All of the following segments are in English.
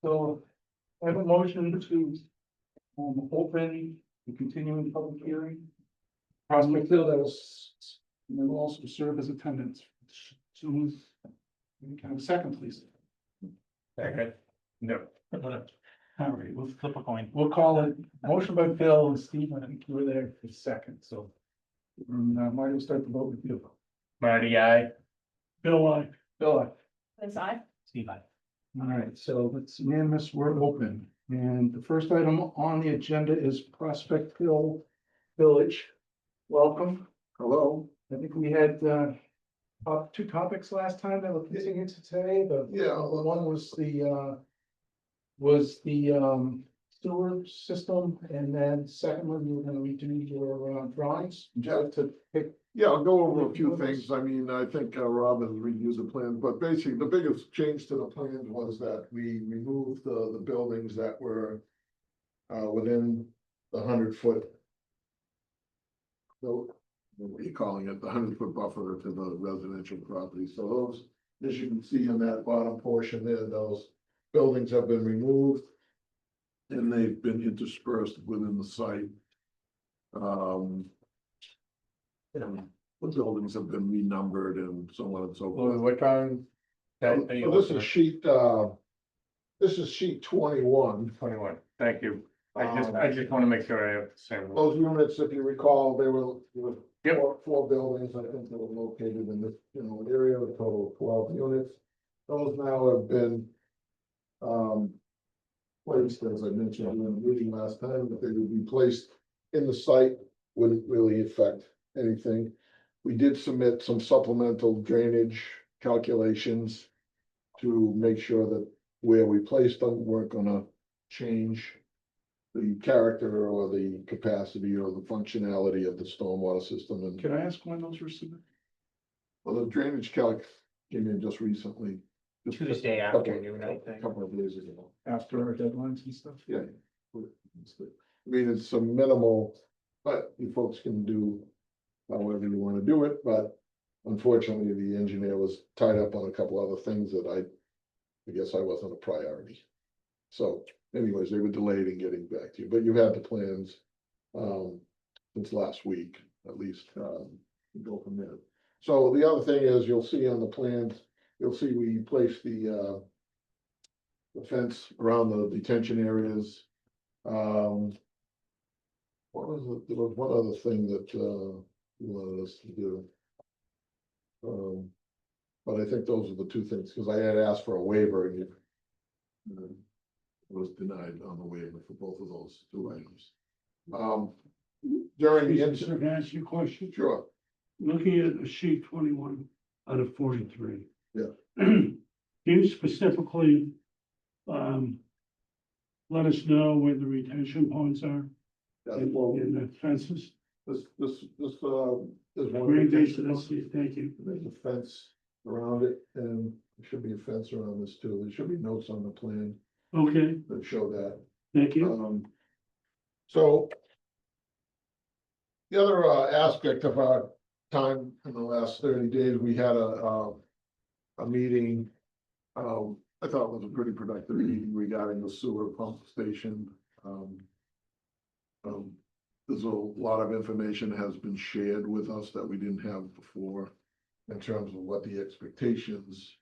So I have a motion to open the continuing public hearing. Prospect Hill, that was, and then also serve as attendance. So can I have a second, please? Second. No. All right, we'll flip a coin. We'll call it motion by Bill and Steve. I think you were there for a second, so. Marty will start the vote with you. Marty, I. Bill, I. Bill, I. Liz, I. Steve, I. All right, so it's unanimous, we're open. And the first item on the agenda is Prospect Hill Village. Welcome. Hello. I think we had two topics last time that we're getting into today, but one was the sewer system, and then second one, you were gonna redo your drawings. To pick. Yeah, I'll go over a few things. I mean, I think Rob has reviewed the plan, but basically the biggest change to the plans was that we removed the buildings that were within the 100-foot. So, what are you calling it? The 100-foot buffer to the residential property. So those, as you can see in that bottom portion there, those buildings have been removed. And they've been interspersed within the site. And the buildings have been renumbered and so on and so forth. What kind? So this is sheet 21. 21, thank you. I just want to make sure I have the same. Those units, if you recall, they were Yep. four buildings, I think they were located in this general area, a total of 12 units. Those now have been placed, as I mentioned in the meeting last time, that they would be placed in the site, wouldn't really affect anything. We did submit some supplemental drainage calculations to make sure that where we placed them weren't gonna change the character or the capacity or the functionality of the stormwater system. And Can I ask when those were submitted? well, the drainage calc came in just recently. just Tuesday a couple- afternoon, I think. Couple of days ago. After our deadlines and stuff? Yeah. I mean, it's some minimal, but you folks can do however you wanna do it, but unfortunately, the engineer was tied up on a couple other things that I guess I wasn't a priority. So anyways, they were delayed in getting back to you, but you had the plans since last week, at least, go from there. So the other thing is, you'll see on the plans, you'll see we placed the fence around the detention areas. What was it? There was one other thing that you wanted us to do. But I think those are the two things, because I had asked for a waiver and it was denied on the waiver for both of those two items. During the Sir, can I ask you a question? sure, Looking at a sheet 21 out of 43. Yeah. Can you specifically let us know where the retention ponds are well, in the fences? this is one. Great, that's it. Thank you. There's a fence around it, and there should be a fence around this too. There should be notes on the plan Okay, that show that. thank you. So. The other aspect of our time in the last 30 days, we had a meeting. I thought it was a pretty productive meeting regarding the sewer pump station. There's a lot of information has been shared with us that we didn't have before in terms of what the expectations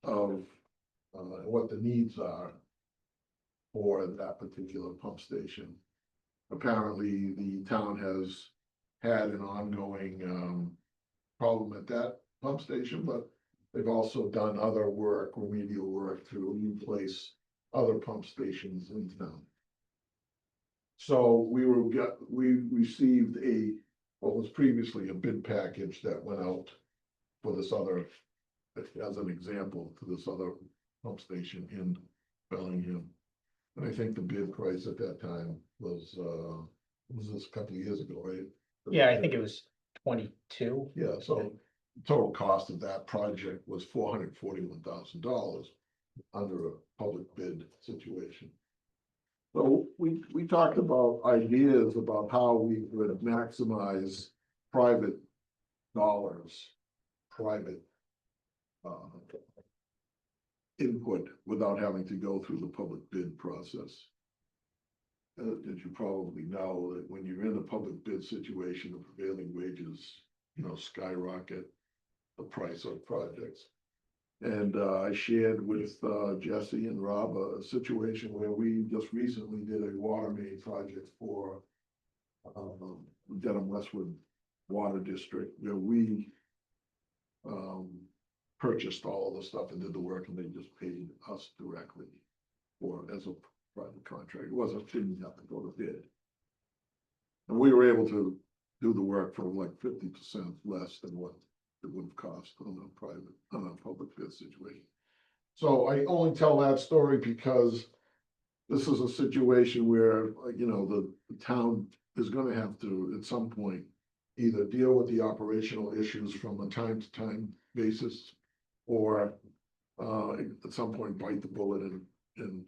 of what the needs are for that particular pump station. Apparently, the town has had an ongoing problem at that pump station, but they've also done other work, remedial work to replace other pump stations in town. So we received what was previously a bid package that went out for this other, as an example, to this other pump station in Bellingham. And I think the bid price at that time was this a couple of years ago, right? Yeah, I think it was 22. Yeah, so the total cost of that project was $441,000 under a public bid situation. So we talked about ideas about how we would maximize private dollars, private input without having to go through the public bid process. As you probably know, that when you're in a public bid situation, the prevailing wages, skyrocket the price of projects. And I shared with Jesse and Rob a situation where we just recently did a water main project for Dedham Westwood Water District, where we purchased all of the stuff and did the work, and they just paid us directly for as a private contract. It didn't have to go to bid. And we were able to do the work for like 50% less than what it would have cost on a public bid situation. So I only tell that story because this is a situation where, the town is gonna have to, at some point, either deal with the operational issues from a time-to-time basis, or at some point bite the bullet and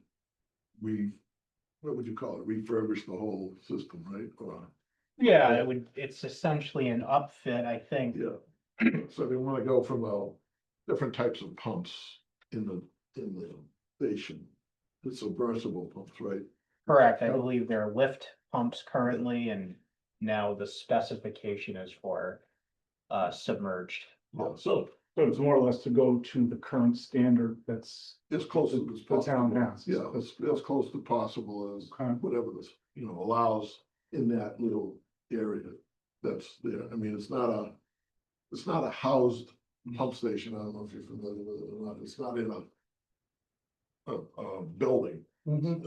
what would you call it, refurbish the whole system, right? Yeah, it's essentially an upfit, I think. Yeah, so they wanna go from different types of pumps in the station. The submersible pumps, right? Correct. I believe they're lift pumps currently, and now the specification is for submerged. Yeah, So it's more or less to go to the current standard that's as close as the possible. town has. Yeah, as close as possible as Okay. whatever this, allows in that little area that's there. I mean, it's not a housed pump station. I don't know if you're familiar with it or not. It's not in a building. Mhm.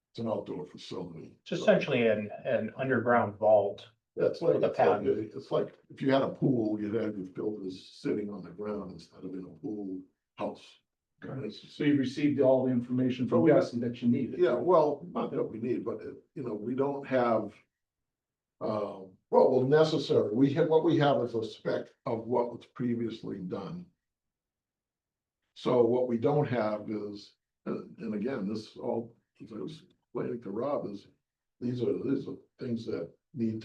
It's an outdoor facility. It's essentially an underground vault. Yeah, it's like, with a pad. it's like if you had a pool, you'd have your filters sitting on the ground instead of in a pool house. So you received all the information from Bessie that you needed. Yeah, well, not that we need, but we don't have. Well, necessary, what we have is a spec of what was previously done. So what we don't have is, and again, this all, as I was explaining to Rob, is these are things that need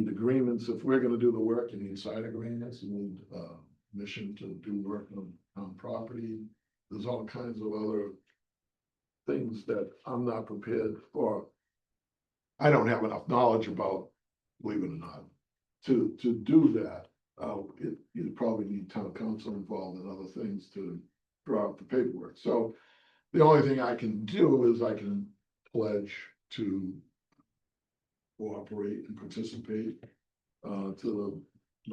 agreements. If we're gonna do the work, you need site agreements, you need permission to do work on property. There's all kinds of other things that I'm not prepared for. I don't have enough knowledge about, believe it or not, to do that. You'd probably need town council involved in other things to draw up the paperwork. So the only thing I can do is I can pledge to cooperate and participate to the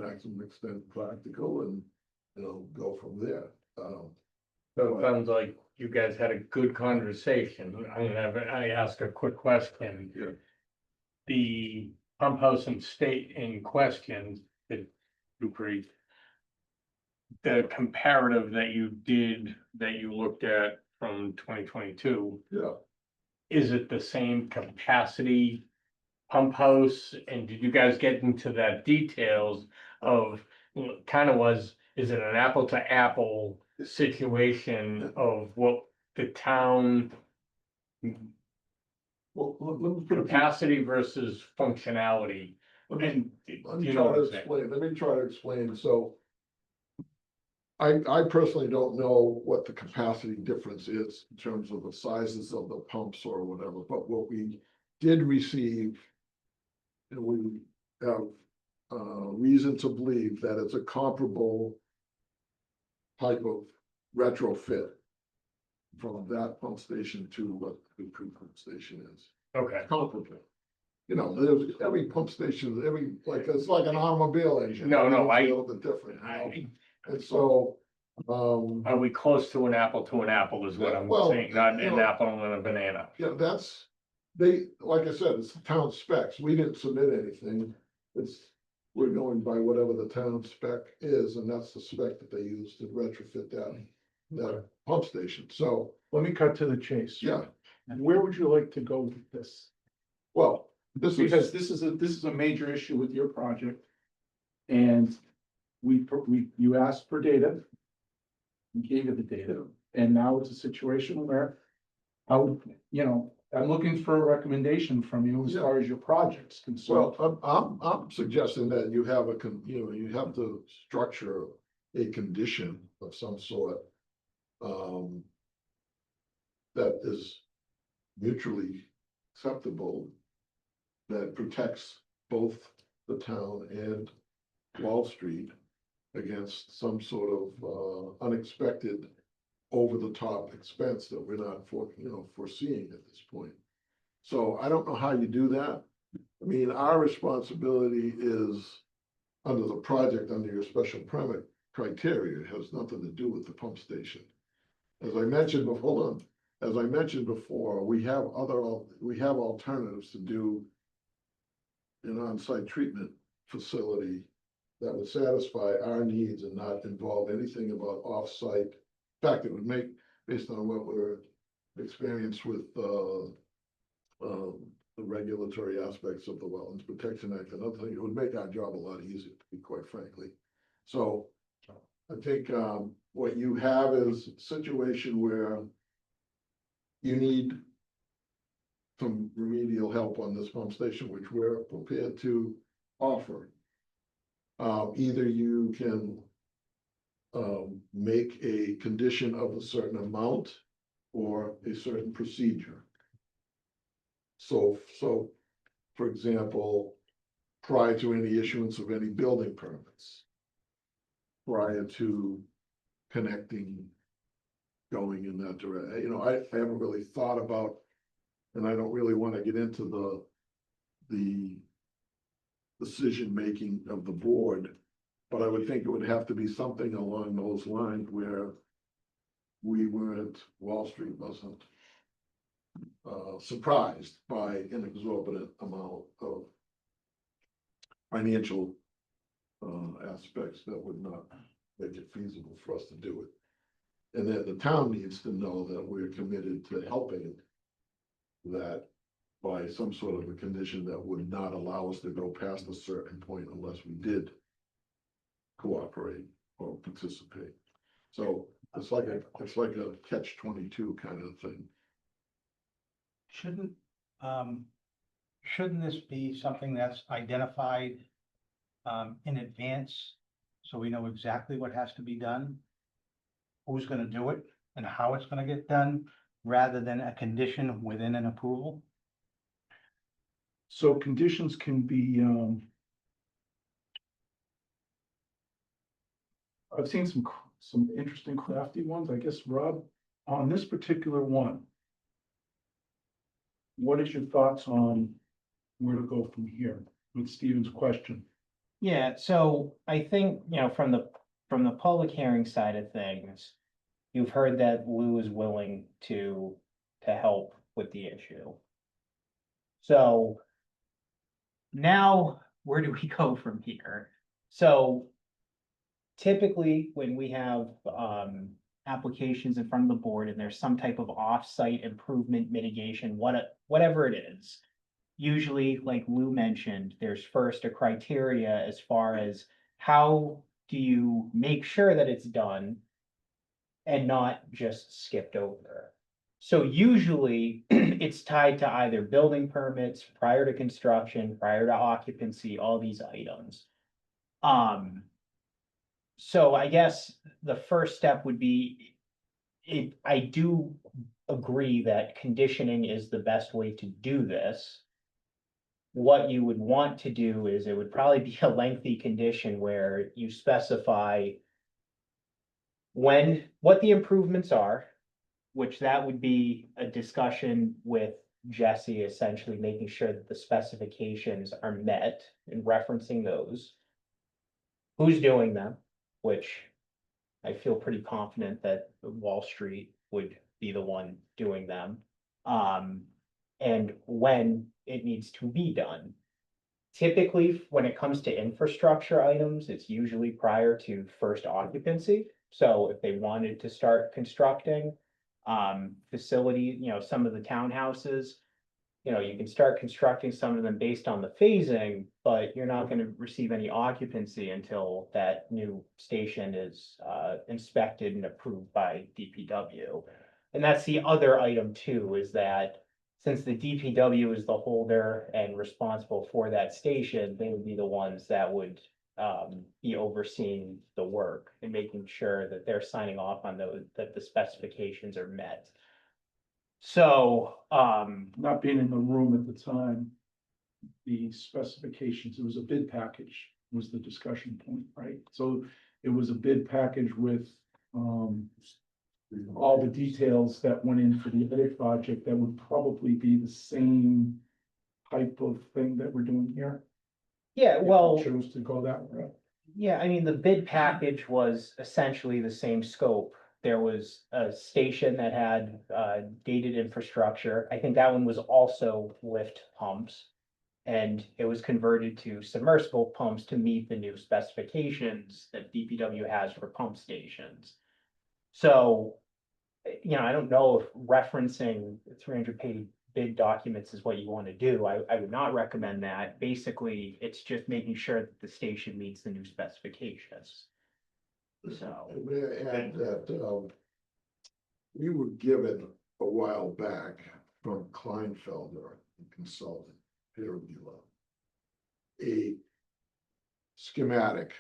maximum extent practical, and go from there. So it sounds like you guys had a good conversation. I ask a quick question. Yeah. The pump house and state in question, the Dupree. The comparative that you looked at from 2022, Yeah, is it the same capacity pump house? And did you guys get into that details of, is it an apple to apple situation of what the town well, let me put it. capacity versus functionality? Let me And Let me you try know to what I'm saying? explain, so. I personally don't know what the capacity difference is in terms of the sizes of the pumps or whatever, but what we did receive. And we have, reason to believe that it's a comparable type of retrofit from that pump station to what the Dupree pump station is. Okay, Comparable. There's every pump station, it's like an automobile engine. No, Everything's I- a little bit different, and so, are we close to an apple is what I'm Well, saying, not you an know- apple and a banana? yeah, like I said, it's the town specs. We didn't submit anything. We're going by whatever the town spec is, and that's the spec that they use to retrofit that pump station. So, Let me cut to the chase. yeah, Where would you like to go with this? well, this Because is, this is a major issue with your project. And you asked for data. We gave you the data, and now it's a situation where I'm looking for a recommendation from you as far as your project's concerned. well, I'm suggesting that you have you have to structure a condition of some sort um, that is mutually acceptable, that protects both the town and Wall Street against some sort of unexpected over-the-top expense that we're not foreseeing at this point. So I don't know how you do that. I mean, our responsibility is under the project, under your special permit criteria, it has nothing to do with the pump station. As I mentioned before, hold on, as I mentioned before, we have alternatives to do an on-site treatment facility that would satisfy our needs and not involve anything about off-site. In fact, it would make, based on what we're experienced with, the regulatory aspects of the Wetlands Protection Act and other things, it would make our job a lot easier, to be quite frankly. So I think, what you have is a situation where you need some remedial help on this pump station, which we're prepared to offer. Either you can make a condition of a certain amount or a certain procedure. So, for example, prior to any issuance of any building permits, prior to connecting, going in that direction, I haven't really thought about, and I don't really want to get into the decision-making of the board, but I would think it would have to be something along those lines where Wall Street wasn't surprised by an exorbitant amount of financial aspects that would not make it feasible for us to do it. And then the town needs to know that we're committed to helping that by some sort of a condition that would not allow us to go past a certain point unless we did cooperate or participate. So it's like a catch-22 kind of thing. Shouldn't this be something that's identified in advance? So we know exactly what has to be done? Who's gonna do it and how it's gonna get done, rather than a condition within an approval? So conditions can be, I've seen some interesting crafty ones, I guess, Rob, on this particular one. What is your thoughts on where to go from here with Stephen's question? Yeah, so I think, from the public hearing side of things, you've heard that Lou is willing to help with the issue. So now, where do we go from here? So typically, when we have applications in front of the board and there's some type of off-site improvement mitigation, whatever it is. Usually, like Lou mentioned, there's first a criteria as far as how do you make sure that it's done and not just skipped over. So usually it's tied to either building permits prior to construction, prior to occupancy, all these items. So I guess the first step would be, I do agree that conditioning is the best way to do this. What you would want to do is, it would probably be a lengthy condition where you specify what the improvements are, which that would be a discussion with Jesse, essentially making sure that the specifications are met and referencing those. Who's doing them, which I feel pretty confident that Wall Street would be the one doing them. And when it needs to be done. Typically, when it comes to infrastructure items, it's usually prior to first occupancy. So if they wanted to start constructing facility, some of the townhouses, you can start constructing some of them based on the phasing, but you're not going to receive any occupancy until that new station is inspected and approved by DPW. And that's the other item too, is that since the DPW is the holder and responsible for that station, they would be the ones that would be overseeing the work and making sure that they're signing off on those, that the specifications are met. So, Not being in the room at the time, the specifications, it was a bid package was the discussion point, right? So it was a bid package with, all the details that went in for the other project that would probably be the same type of thing that we're doing here. yeah, if we well. Chose to go that route. Yeah, I mean, the bid package was essentially the same scope. There was a station that had dated infrastructure. I think that one was also lift pumps. And it was converted to submersible pumps to meet the new specifications that DPW has for pump stations. So, I don't know if referencing 300-page bid documents is what you want to do. I would not recommend that. Basically, it's just making sure that the station meets the new specifications. So, May I add that, we were given a while back from Kleinfelder, a consultant, peer reviewer, a schematic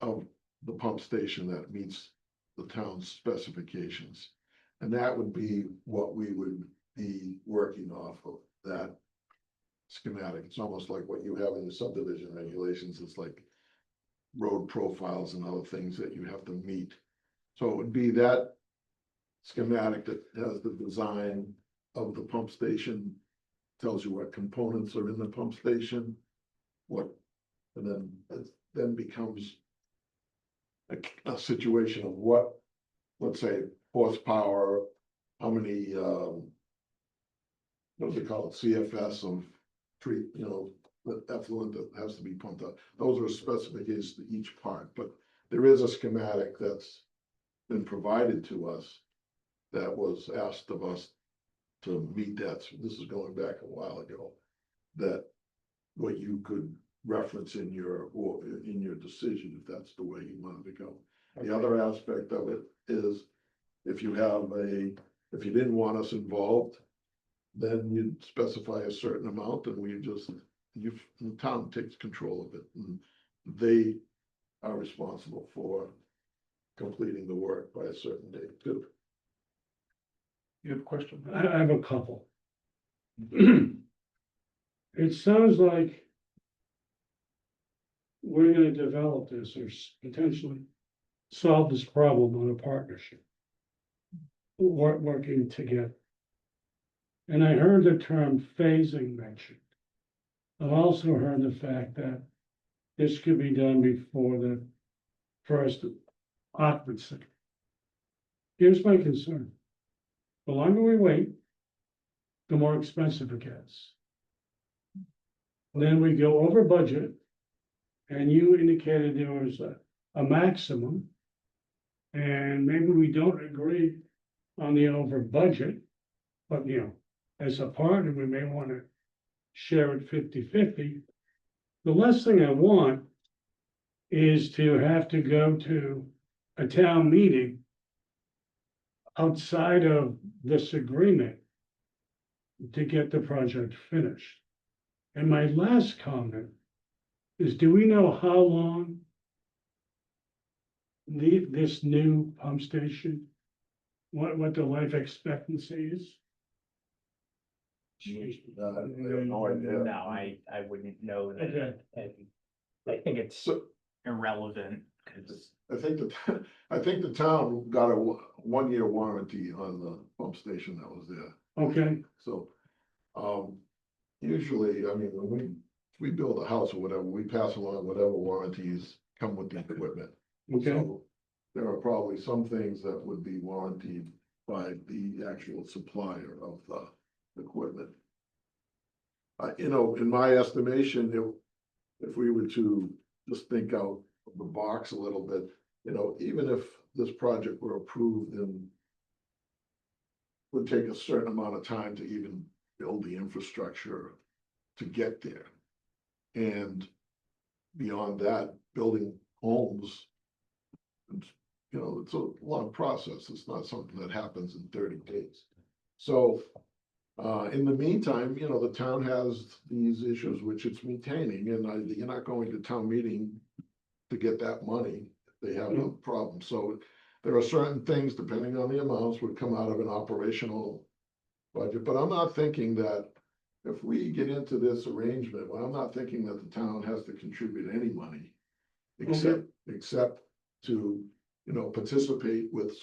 of the pump station that meets the town's specifications. And that would be what we would be working off of, that schematic. It's almost like what you have in the subdivision regulations. It's like road profiles and other things that you have to meet. So it would be that schematic that has the design of the pump station, tells you what components are in the pump station, and then it then becomes a situation of what, let's say, horsepower, how many, what do they call it, CFS of treat, the effluent that has to be pumped out. Those are specifications to each part, but there is a schematic that's been provided to us that was asked of us to meet that. So this is going back a while ago, that what you could reference in your decision, if that's the way you wanted to go. The other aspect of it is, if you didn't want us involved, then you'd specify a certain amount and the town takes control of it, and they are responsible for completing the work by a certain date too. You have a question? I have a couple. It sounds like we're gonna develop this or potentially solve this problem on a partnership. Working together. And I heard the term phasing mentioned. I've also heard the fact that this could be done before the first occupancy. Here's my concern. The longer we wait, the more expensive it gets. Then we go over budget. And you indicated there was a maximum. And maybe we don't agree on the over budget. But as a partner, we may want to share it 50-50. The last thing I want is to have to go to a town meeting outside of this agreement to get the project finished. And my last comment is, do we know how long this new pump station, what the life expectancy is? I have no idea. no, I wouldn't know that. Okay. And I think it's So irrelevant, because I think the town got a 1-year warranty on the pump station that was there. Okay, So, usually, I mean, when we build a house or whatever, we pass along whatever warranties come with the equipment. okay, So there are probably some things that would be warranted by the actual supplier of the equipment. In my estimation, if we were to just think out of the box a little bit, even if this project were approved, and would take a certain amount of time to even build the infrastructure to get there. And beyond that, building homes, it's a long process. It's not something that happens in 30 days. So in the meantime, the town has these issues which it's maintaining, and you're not going to town meeting to get that money, they have no problem. So there are certain things, depending on the amounts, would come out of an operational budget, but I'm not thinking that if we get into this arrangement, well, I'm not thinking that the town has to contribute any money. Except to, you know, participate with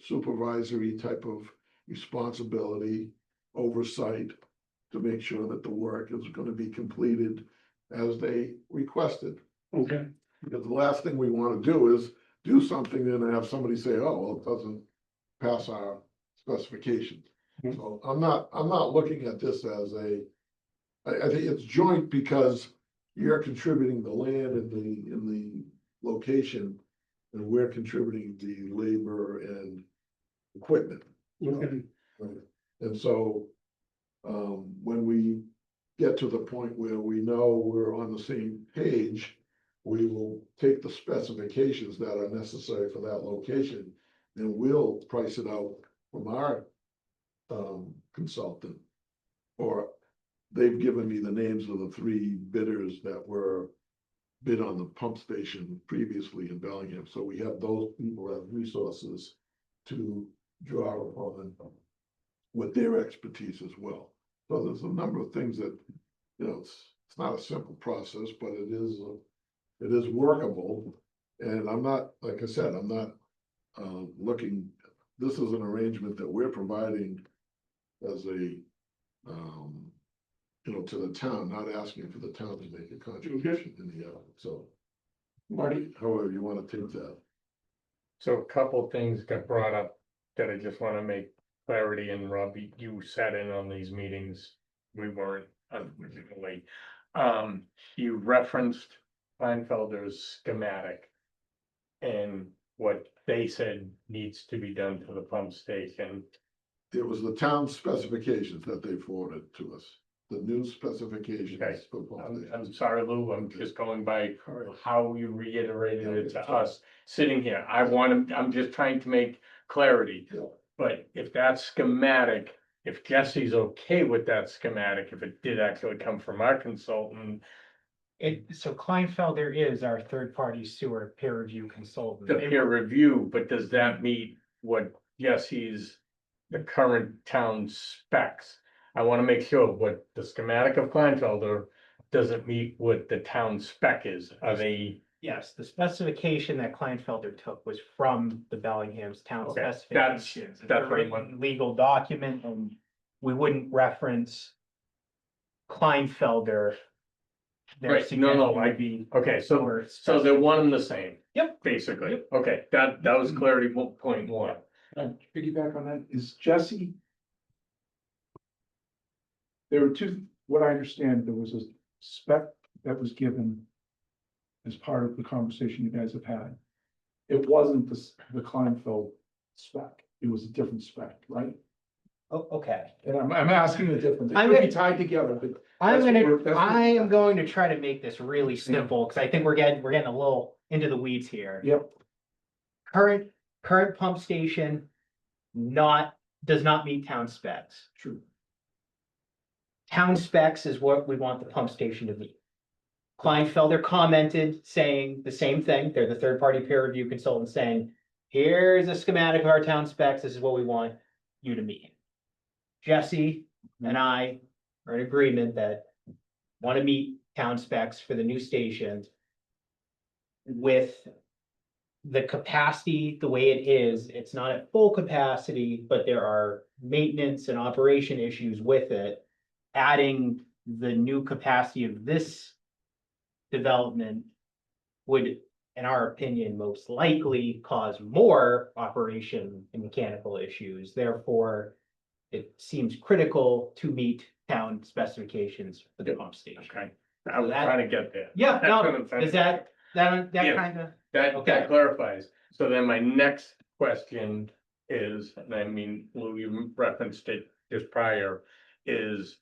supervisory type of responsibility, oversight. To make sure that the work is gonna be completed as they requested. Okay, Because the last thing we wanna do is do something and have somebody say, oh, well, it doesn't pass our specifications. Mhm. So I'm not looking at this as I think it's joint because you're contributing the land in the location, and we're contributing the labor and equipment. okay, Right. And so, when we get to the point where we know we're on the same page, we will take the specifications that are necessary for that location, and we'll price it out from our consultant. Or they've given me the names of the three bidders that were bid on the pump station previously in Bellingham, so we have those people as resources to draw upon with their expertise as well. So there's a number of things that, you know, it's not a simple process, but it is workable. And I'm not, like I said, I'm not looking, this is an arrangement that we're providing as a, you know, to the town, not asking for the town to make a contribution in the, so. Marty, However you wanna take that. So a couple things got brought up that I just wanna make clarity, and Rob, you sat in on these meetings. We weren't, unfortunately. You referenced Kleinfelder's schematic. And what they said needs to be done to the pump station. It was the town specifications that they forwarded to us, the new Okay. specifications. For pump I'm stations. sorry, Lou, I'm just going by All right. how you reiterated it Yeah, to us sitting here. I'm just trying to make clarity. Yeah. But if that schematic, if Jesse's okay with that schematic, if it did actually come from our consultant, So Kleinfelder is our third-party sewer peer review consultant. the peer review, but does that meet what Jesse's, the current town specs? I wanna make sure what the schematic of Kleinfelder doesn't meet what the town spec is. Are they, Yes, the specification that Kleinfelder took was from the Bellingham's town Okay, specifications. It's that's a what I written legal document, and we wouldn't reference Kleinfelder. Their Right, no, suggestion I- would be okay, so or they're one and the same? Yep. Basically, Yep. okay, that was clarity point one. piggyback on that, is Jesse? There were two, what I understand, there was a spec that was given as part of the conversation you guys have had. It wasn't the Kleinfeld spec, it was a different spec, right? Oh, okay. And I'm asking the difference, it I'm could be gonna- tied together, but. I'm That's what gonna, we're- that's what- I am going to try to make this really simple, because I think we're getting a little into the weeds here. Yep, Current pump station does not meet town specs. true. Town specs is what we want the pump station to meet. Kleinfelder commented saying the same thing. They're the third-party peer review consultant saying, here's a schematic of our town specs. This is what we want you to meet. Jesse and I are in agreement that want to meet town specs for the new station with the capacity, the way it is. It's not at full capacity, but there are maintenance and operation issues with it. Adding the new capacity of this development would, in our opinion, most likely cause more operation and mechanical issues. Therefore, it seems critical to meet town specifications for the pump station. Okay, I was trying to get there. Yeah, That's what no, I'm trying is to get that Yeah. kind of, That Okay. clarifies. So then my next question is, and I mean, Lou, you referenced it just prior, is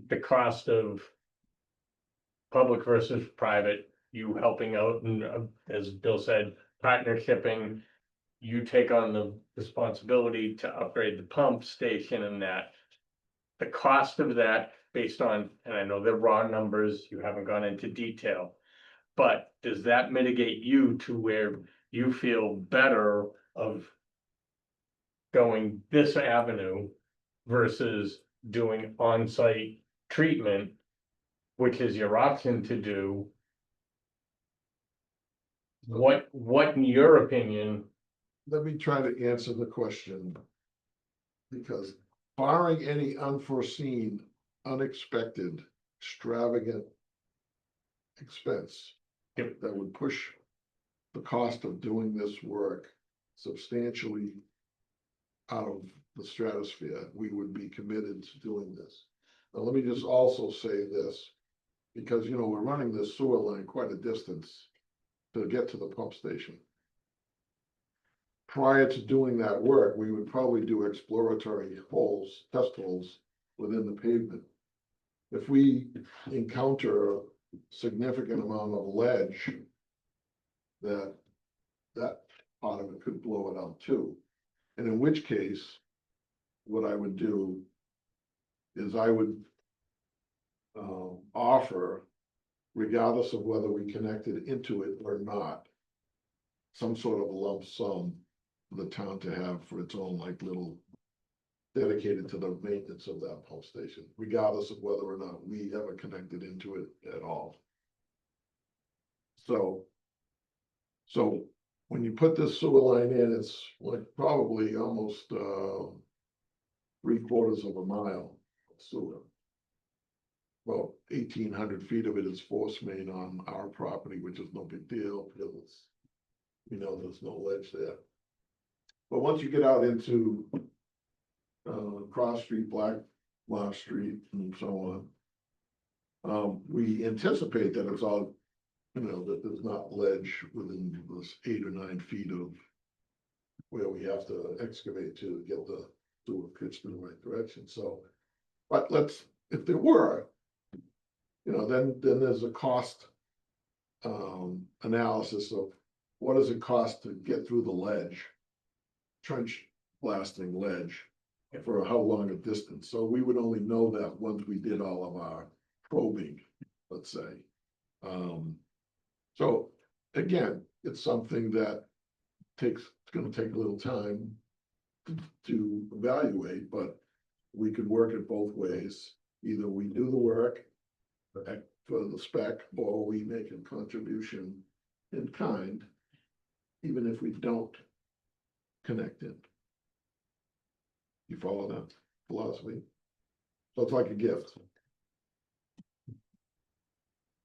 the cost of public versus private, you helping out and, as Bill said, partnershiping. You take on the responsibility to upgrade the pump station and that. The cost of that based on, and I know they're raw numbers, you haven't gone into detail. but does that mitigate you to where you feel better of going this avenue versus doing on-site treatment, which is your option to do? What in your opinion, Let me try to answer the question. Because barring any unforeseen, unexpected, extravagant expense Yep. that would push the cost of doing this work substantially out of the stratosphere, we would be committed to doing this. Now, let me just also say this, because, you know, we're running this sewer line quite a distance to get to the pump station. Prior to doing that work, we would probably do exploratory holes, test holes within the pavement. If we encounter a significant amount of ledge, that part of it could blow it out too. And in which case, what I would do is I would offer, regardless of whether we connected into it or not, some sort of a lump sum for the town to have for its own like little dedicated to the maintenance of that pump station, regardless of whether or not we ever connected into it at all. So when you put this sewer line in, it's like probably almost 3/4 of a mile of sewer. Well, 1,800 feet of it is force main on our property, which is no big deal because it's, you know, there's no ledge there. But once you get out into Cross Street, Black Marsh Street, and so on, we anticipate that it's all, you know, that there's not ledge within this 8 or 9 feet of where we have to excavate to get the sewer pitched in the right direction. So, but if there were, you know, then there's a cost analysis of what does it cost to get through the ledge, trench blasting ledge for how long a distance. So we would only know that once we did all of our probing, let's say. So again, it's something that it's gonna take a little time to evaluate, but we could work it both ways. Either we do the work for the spec, or we make a contribution in kind, even if we don't connect in. You follow that philosophy? So it's like a gift.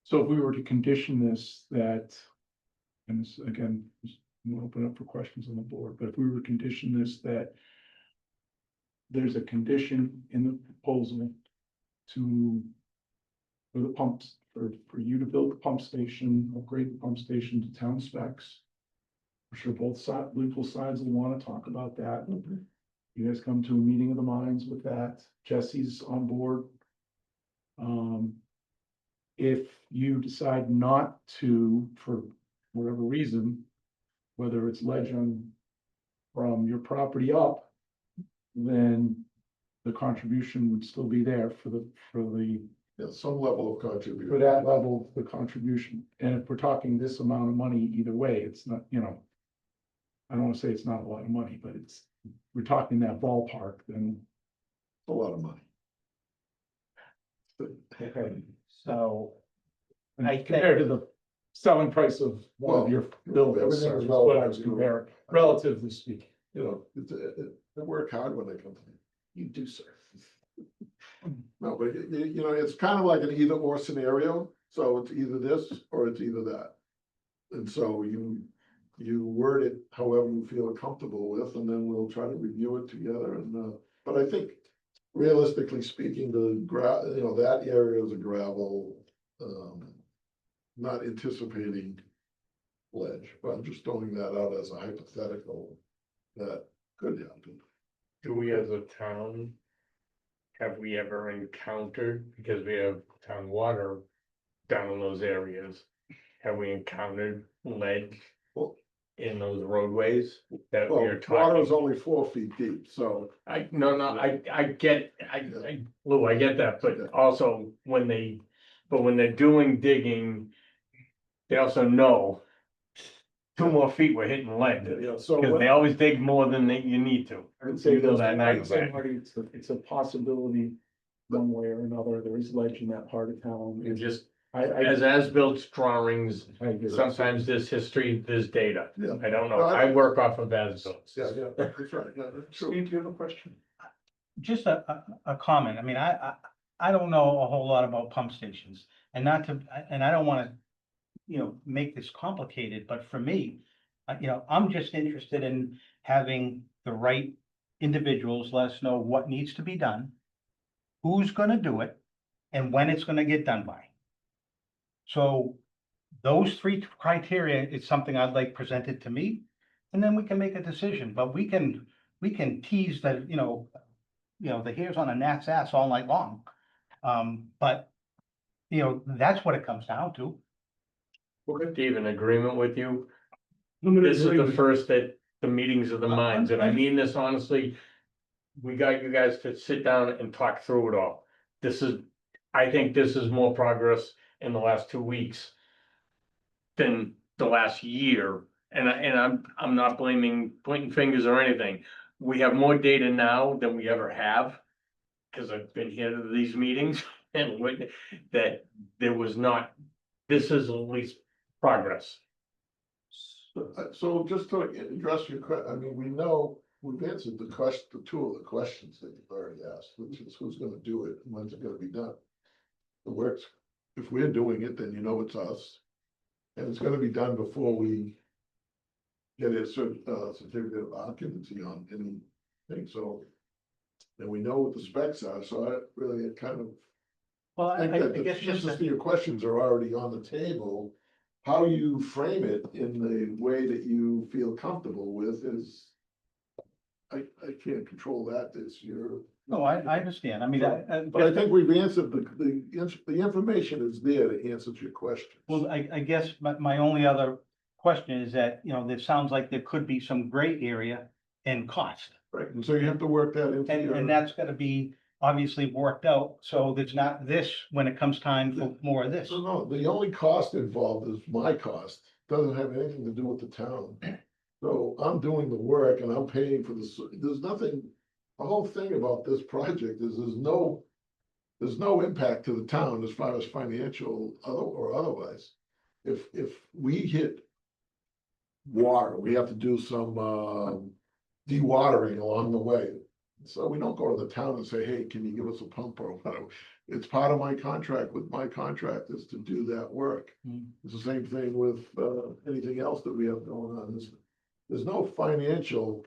So if we were to condition this that, and this again, we'll open up for questions on the board, but if we were to condition this that there's a condition in the proposal for the pumps, for you to build the pump station, upgrade the pump station to town specs. I'm sure both legal sides will want to talk about that. You guys come to a meeting of the minds with that. Jesse's on board. If you decide not to, for whatever reason, whether it's ledge from your property up, then the contribution would still be there for Yeah, some level of contribution. for that level, the contribution. And if we're talking this amount of money, either way, it's not, you know, I don't want to say it's not a lot of money, but we're talking that ballpark, then. A lot of money. Okay. So And I think- compared to the selling price of one of your buildings, Everything is is what I relative, was you know. comparing, relatively speaking. You know, they work hard when they come to me. You do, sir. No, but you know, it's kind of like an either or scenario, so it's either this or it's either that. And so you word it however you feel comfortable with, and then we'll try to review it together and, but I think realistically speaking, you know, that area is a gravel, not anticipating ledge, but I'm just throwing that out as a hypothetical that could happen. do we as a town, have we ever encountered, because we have town water down in those areas, have we encountered ledge Well- in those roadways that we Well, are water is talking? only 4 feet deep, so I get, Lou, I get that, but Yeah. also when they're doing digging. they also know 2 more feet we're hitting lead, Yeah, so because they always dig more than you need to. I would say You know this, that now I you're would say, back. Marty, it's a possibility one way or another. There is ledge in that part of town. You just, I as-built drawings, I agree. sometimes there's history, there's data. Yeah. I don't know, No, I work off of as-built. Yeah, that's right, yeah, that's true. Steve, do you have a question? Just a comment. I mean, I don't know a whole lot about pump stations and not to, and I don't wanna, make this complicated, but for me, I'm just interested in having the right individuals let us know what needs to be done, who's gonna do it, and when it's gonna get done by. So those three criteria is something I'd like presented to me, and then we can make a decision, but we can tease that, the hairs on a gnat's ass all night long. But, that's what it comes down to. Steve, in agreement with you, I'm in this is the agreement. first that the meetings of the minds, and I mean this honestly. We got you guys to sit down and talk through it all. I think this is more progress in the last 2 weeks than the last year. And I'm not pointing fingers or anything. We have more data now than we ever have. Cause I've been here to these meetings and that there was not, this is at least progress. So just to address your I mean, we know, we've answered the two of the questions that you've already asked, which is who's gonna do it and when's it gonna be done. The works, if we're doing it, then you know it's us. And it's gonna be done before we get a certificate of occupancy on anything, so. And we know what the specs are, so I really kind of Well, think that the answers to your questions are already on the table. How you frame it in the way that you feel comfortable with is. I can't control that, it's your. no, I understand. I mean, But I think we've answered the information is there to answer your questions. well, I guess my only other question is that, there sounds like there could be some gray area in cost. Right, and so you have to work that into And your. that's gonna be obviously worked out, so there's not this when it comes time for more of this. No, the only cost involved is my cost, doesn't have anything to do with the town. So I'm doing the work and I'm paying for there's nothing, the whole thing about this project is there's no impact to the town as far as financial or otherwise. If we hit water, we have to do some, dewatering along the way. So we don't go to the town and say, hey, can you give us a pump or whatever? It's part of my contract with my contractors to do that work. Hmm. It's the same thing with, anything else that we have going on. There's no financial,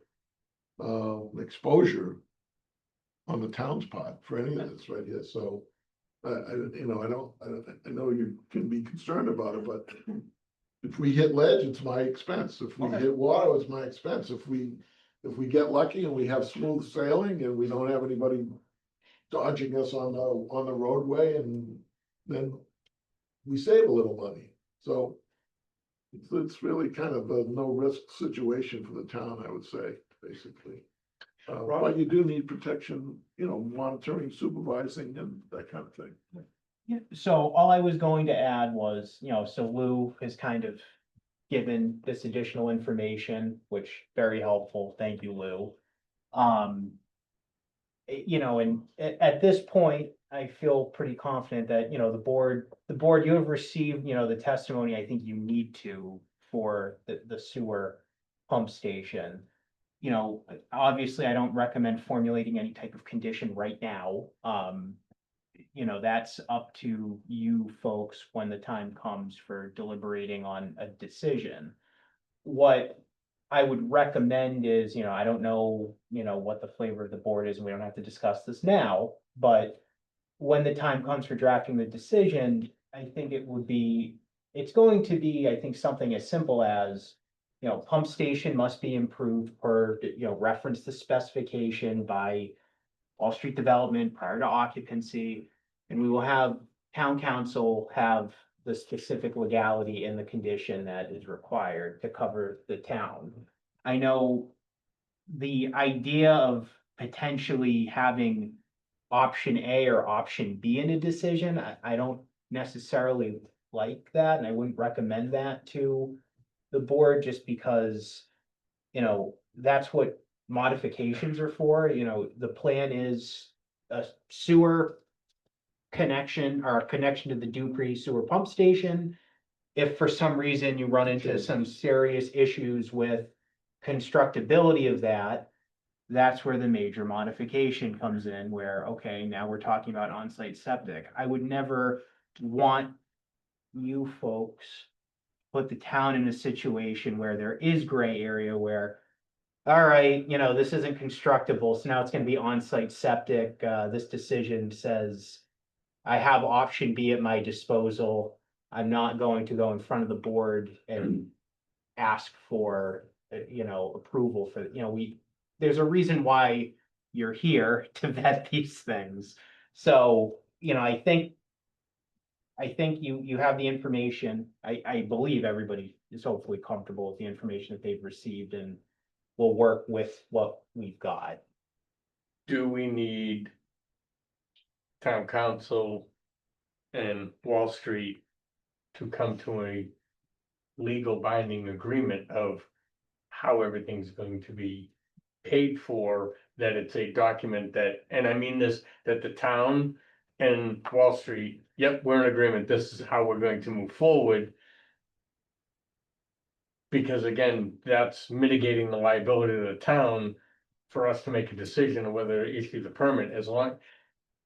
exposure on the town's part for any of this right here, so. I know you can be concerned about it, but if we hit ledge, it's my expense. If we Okay. hit water, it's my expense. If we get lucky and we have smooth sailing and we don't have anybody dodging us on the roadway, and then we save a little money. So it's really kind of a no risk situation for the town, I would say, basically. But you do need protection, monitoring, supervising and that kind of thing. Yeah, so all I was going to add was, so Lou has kind of given this additional information, which very helpful. Thank you, Lou. And at this point, I feel pretty confident that, the board, you have received, the testimony I think you need to for the sewer pump station. Obviously, I don't recommend formulating any type of condition right now. That's up to you folks when the time comes for deliberating on a decision. What I would recommend is, I don't know, what the flavor of the board is, and we don't have to discuss this now, but when the time comes for drafting the decision, I think it's going to be, I think, something as simple as, pump station must be improved per, reference the specification by Wall Street Development prior to occupancy. And we will have town council have the specific legality in the condition that is required to cover the town. I know the idea of potentially having option A or option B in a decision, I don't necessarily like that, and I wouldn't recommend that to the board, just because, you know, that's what modifications are for. You know, the plan is a sewer connection or a connection to the Dupree sewer pump station. If for some reason you run into some serious issues with constructability of that, that's where the major modification comes in, where, okay, now we're talking about on-site septic. I would never want you folks put the town in a situation where there is gray area where, all right, you know, this isn't constructible, so now it's gonna be on-site septic. This decision says I have option B at my disposal. I'm not going to go in front of the board and ask for, you know, approval for, you know, there's a reason why you're here to vet these things. So, you know, I think you have the information. I believe everybody is hopefully comfortable with the information that they've received and will work with what we've got. Do we need town council and Wall Street to come to a legal binding agreement of how everything's going to be paid for, that it's a document that, and I mean this, that the town and Wall Street, yep, we're in agreement, this is how we're going to move forward. Because again, that's mitigating the liability of the town for us to make a decision on whether to issue the permit, as long,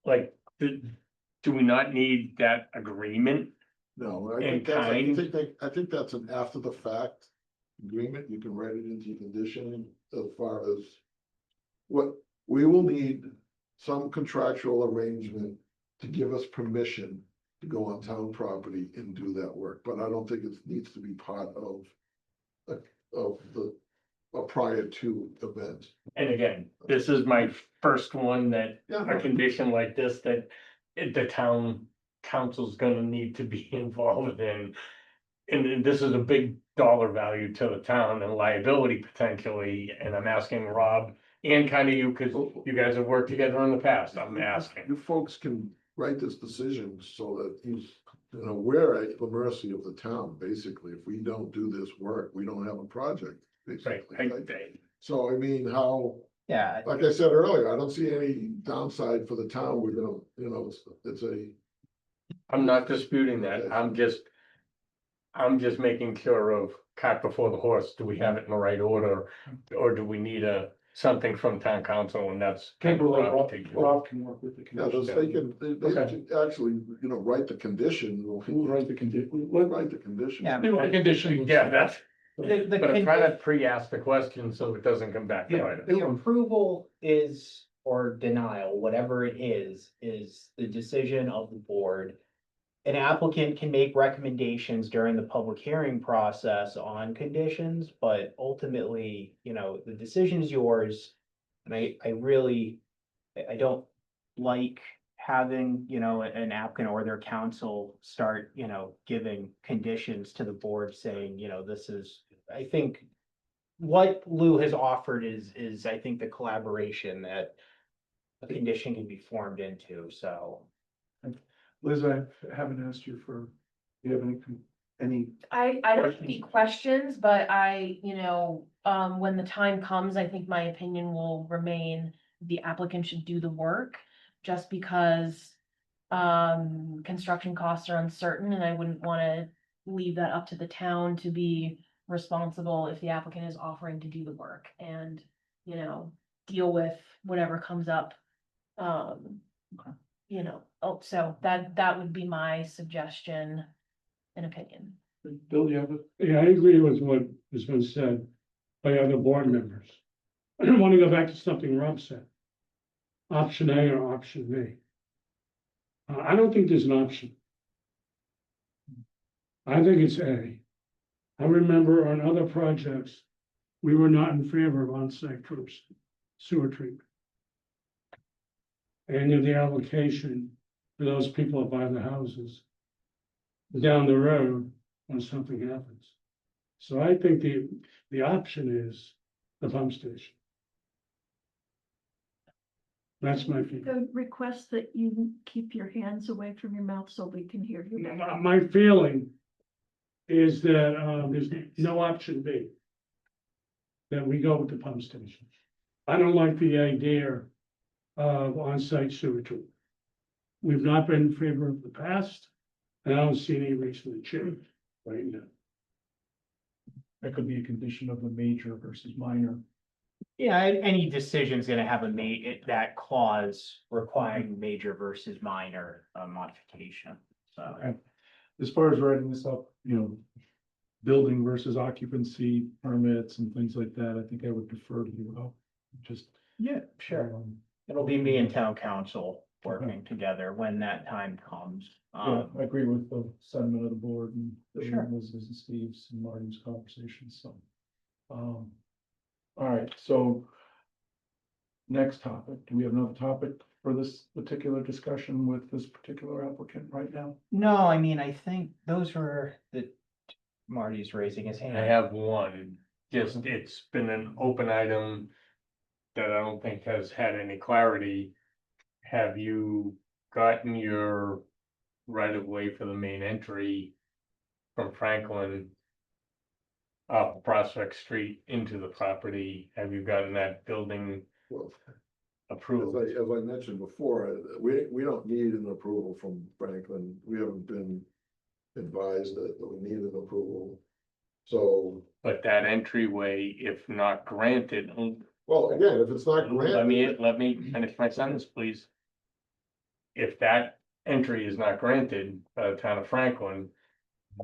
like, do we not need that agreement? No, I In think that's, kind? I think that's an after the fact agreement, you can write it into your condition as far as. What, we will need some contractual arrangement to give us permission to go on town property and do that work, but I don't think it needs to be part of. A prior to event. And again, this is my first one that, Yeah. a condition like this, that the town council's gonna need to be involved in. And this is a big dollar value to the town and liability potentially, and I'm asking Rob and kind of you, cause you guys have worked together in the past, I'm asking. You folks can write this decision so that you know, we're at the mercy of the town, basically. If we don't do this work, we don't have a project, Right, basically. right? I- So I mean, how, Yeah, like I said earlier, I don't see any downside for the town. We're gonna, you know, it's a. I'm not disputing that, I'm just making sure of cart before the horse, do we have it in the right order? Or do we need something from town council, and that's. kind of Capable, Rob's take. Rob can work with the Yeah, conditions. they Okay. can actually, you know, write the condition. We'll write the condition. We'll write the condition. Yeah. The condition. Yeah, that's, the but I'm trying to pre-ask the question so it doesn't come back to Yeah. bite us. the approval is, or denial, whatever it is the decision of the board. An applicant can make recommendations during the public hearing process on conditions, but ultimately, you know, the decision is yours. And I really, I don't like having, you know, an applicant or their counsel start, you know, giving conditions to the board saying, you know, this is, I think what Lou has offered is I think the collaboration that a condition can be formed into, so. Liz, I haven't asked you for, do you have any? I don't have any questions, but when the time comes, I think my opinion will remain, the applicant should do the work. Just because, construction costs are uncertain and I wouldn't wanna leave that up to the town to be responsible if the applicant is offering to do the work and, deal with whatever comes up. So that would be my suggestion and opinion. Bill, you have a? Yeah, I agree with what has been said by other board members. I want to go back to something Rob said. Option A or option B. I don't think there's an option. I think it's A. I remember on other projects, we were not in favor of on-site troops, sewer treatment. And in the allocation for those people that buy the houses down the road when something happens. So I think the option is the pump station. That's my feeling. The request that you keep your hands away from your mouth so we can hear you. better. My feeling is that, there's no option B. That we go with the pump station. I don't like the idea of on-site sewer treatment. We've not been in favor of the past, and I don't see any reason to change right now. That could be a condition of the major versus minor. Yeah, any decision's gonna have that clause requiring major versus minor modification, so. Okay. As far as writing this up, building versus occupancy permits and things like that, I think I would defer to you, Al. Just. Yeah, sure. It'll be me and town council working together when that time comes. Yeah, I agree with the sentiment of the board and Sure. Liz's and Steve's and Martin's conversations, so. All right, so. Next topic, do we have another topic for this particular discussion with this particular applicant right now? No, I mean, I think those were Marty's raising his hand. I have one, just it's been an open item that I don't think has had any clarity. Have you gotten your right of way for the main entry from Franklin up Prospect Street into the property? Have you gotten that building Well, approved? as I mentioned before, we don't need an approval from Franklin. We haven't been advised that we need an approval. So, But that entryway, if not granted, well, again, if it's not granted. let me finish my sentence, please. If that entry is not granted by the town of Franklin,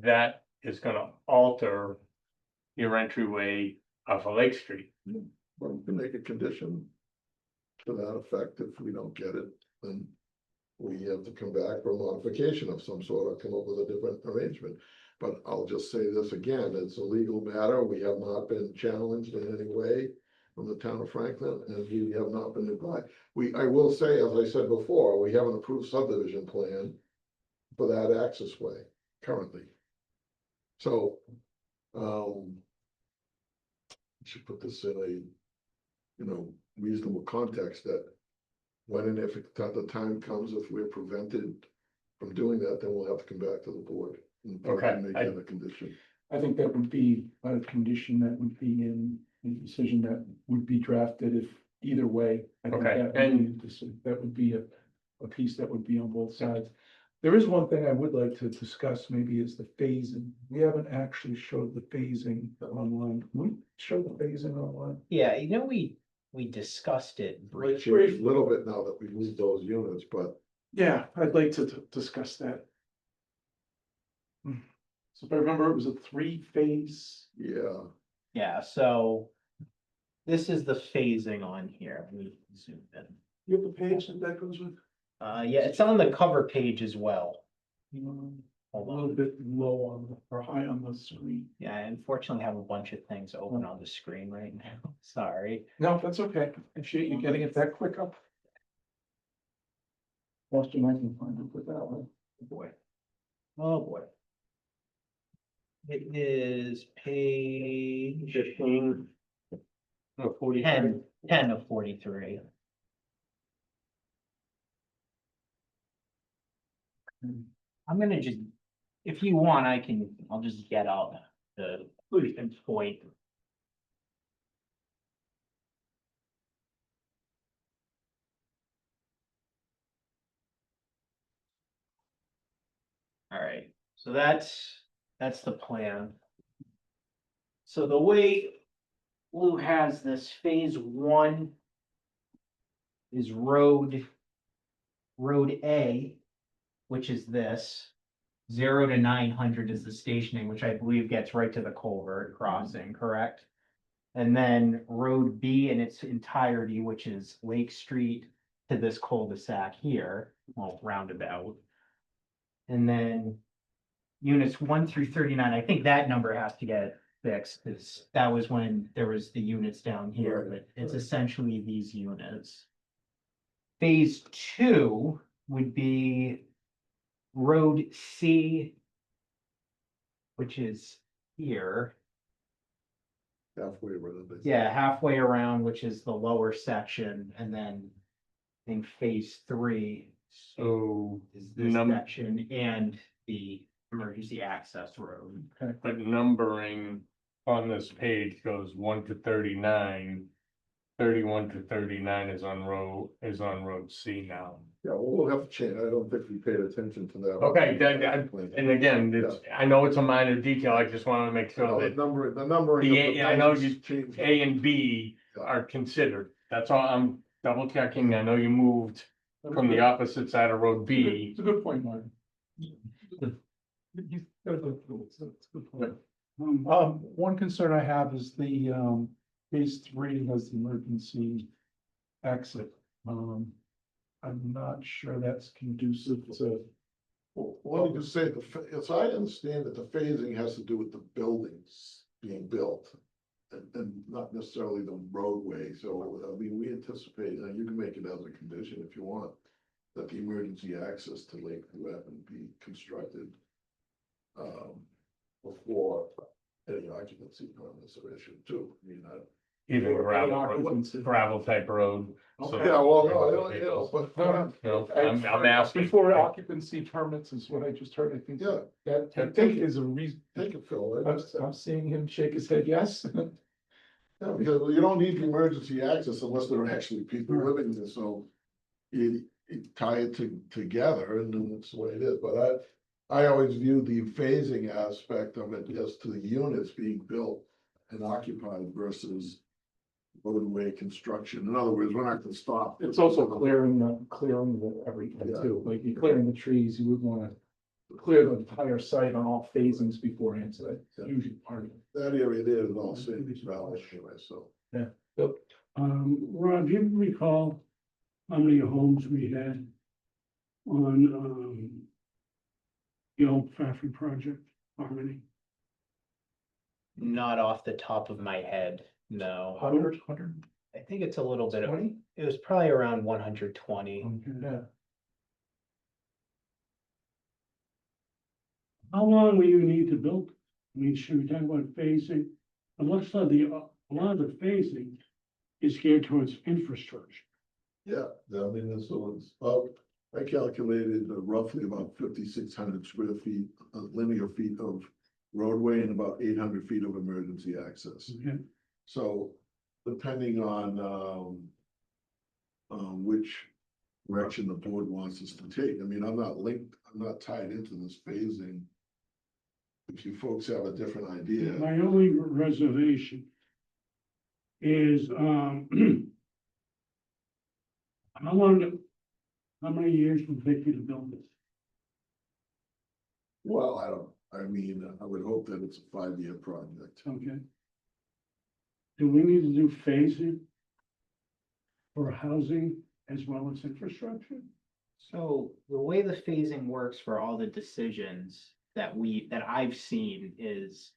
that is gonna alter your entryway off of Lake Street. Well, we can make a condition to that effect. If we don't get it, then we have to come back for a modification of some sort or come up with a different arrangement. But I'll just say this again, it's a legal matter. We have not been challenged in any way from the town of Franklin, and we have not been advised. I will say, as I said before, we have an approved subdivision plan for that access way currently. So, should put this in a, reasonable context that when and if the time comes, if we're prevented from doing that, then we'll have to come back to the board. And Okay, make that a condition. I think that would be a condition that would be in a decision that would be drafted if either way. I think Okay, that would be, that would be a piece that would be on both sides. There is one thing I would like to discuss maybe is the phasing. We haven't actually showed the phasing online. Can we show the phasing online? Yeah, we discussed it Might briefly. change a little bit now that we moved those units, but Yeah, I'd like to discuss that. So if I remember, it was a three-phase. yeah, Yeah, so this is the phasing on here. Let me zoom in. You have the page that goes with? Yeah, it's on the cover page as well. A Hold little on. bit low on, or high on the screen. Yeah, I unfortunately have a bunch of things open on the screen right now. Sorry. No, that's okay. Appreciate you getting it that quick up. Most you might can find it with that one. Boy. Oh, boy. It is page 15. Or 40. 10 of 43. I'm gonna just, if you want, I'll just get out the point. All right, so that's the plan. So the way Lou has this, phase one is road A, which is this. 0 to 900 is the stationing, which I believe gets right to the culvert crossing, correct? And then road B in its entirety, which is Lake Street to this cul-de-sac here, well, roundabout. And then units 1 through 39, I think that number has to get fixed, because that was when there was the units down here, but it's essentially these units. Phase 2 would be road C, which is here. halfway around. Yeah, halfway around, which is the lower section, and then think phase 3 So, is this Num- section and the emergency access road. but numbering on this page goes 1 to 39. 31 to 39 is on road C now. Yeah, we'll have to change, I don't think we paid attention to that. Okay, and again, I know it's a minor detail, I just wanted to make sure The that numbering of the I know buildings you, changed. A and B are considered. That's all, I'm double checking. I know you moved from the opposite side of road B. It's a good point, Mark. One concern I have is the, phase 3 has the emergency exit. I'm not sure that's conducive to. Well, let me just say, as I understand that the phasing has to do with the buildings being built. And not necessarily the roadway, so, I mean, we anticipate, you can make it as a condition if you want. That the emergency access to Lakeview Avenue be constructed. Before any occupancy permits are issued too, I mean, Even gravel, occupancy. gravel type road. So- Okay. yeah, well, no, but. No, I'm asking. Before occupancy permits is what I just heard, I think. Yeah. That, I think is a reason, Take it, Phil. I'm seeing him shake his head, yes. Yeah, because you don't need the emergency access unless there are actually people living there, so. You tie it together and then that's the way it is, but I always view the phasing aspect of it as to the units being built and occupied versus. Roadway construction, in other words, we're not gonna stop. It's also clearing everything Yeah. too, like you're clearing the trees, you would wanna clear the entire site on all phasings beforehand, so that's Yeah. usually part of it. That area there is all savings valley anyway, so. Rob, do you recall how many homes we had on, the old factory project, Harmony? Not off the top of my head, no. 100. I think it's a little bit, 20? it was probably around 120. Yeah. How long will you need to build? I mean, should we talk about phasing? A lot of a lot of the phasing is geared towards infrastructure. Yeah, I mean, so it's about, I calculated roughly about 5,600 square feet, linear feet of roadway and about 800 feet of emergency access. Okay, So depending on which direction the board wants us to take, I mean, I'm not tied into this phasing. If you folks have a different idea, my only reservation is, how many years will it take you to build this? well, I mean, I would hope that it's a 5-year project. Okay. Do we need to do phasing for housing as well as infrastructure? So the way the phasing works for all the decisions that I've seen is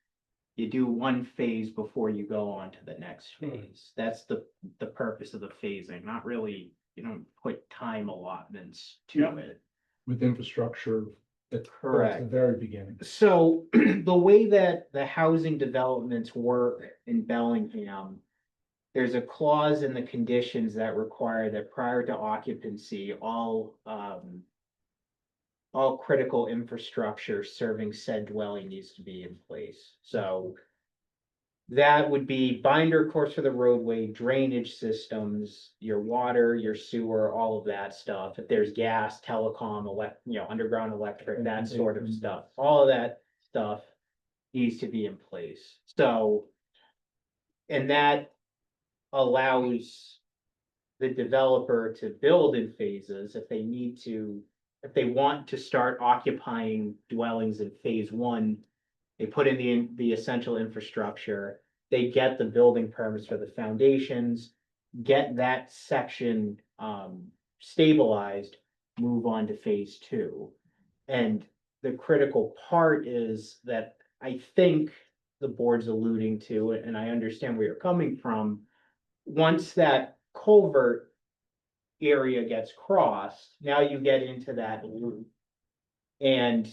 you do one phase before you go on to the next phase. That's the purpose of the phasing, not really, you don't put time allotments to Yeah. it. With infrastructure at Correct. the very beginning. So the way that the housing developments work in Bellingham, there's a clause in the conditions that require that prior to occupancy, all critical infrastructure serving said dwelling needs to be in place. So that would be binder course for the roadway, drainage systems, your water, your sewer, all of that stuff. If there's gas, telecom, underground electric, that sort of stuff, all of that stuff needs to be in place. So, and that allows the developer to build in phases if they need to, if they want to start occupying dwellings in phase 1. They put in the essential infrastructure, they get the building permits for the foundations, get that section stabilized, move on to phase 2. And the critical part is that I think the board's alluding to, and I understand where you're coming from. Once that culvert area gets crossed, now you get into that loop. And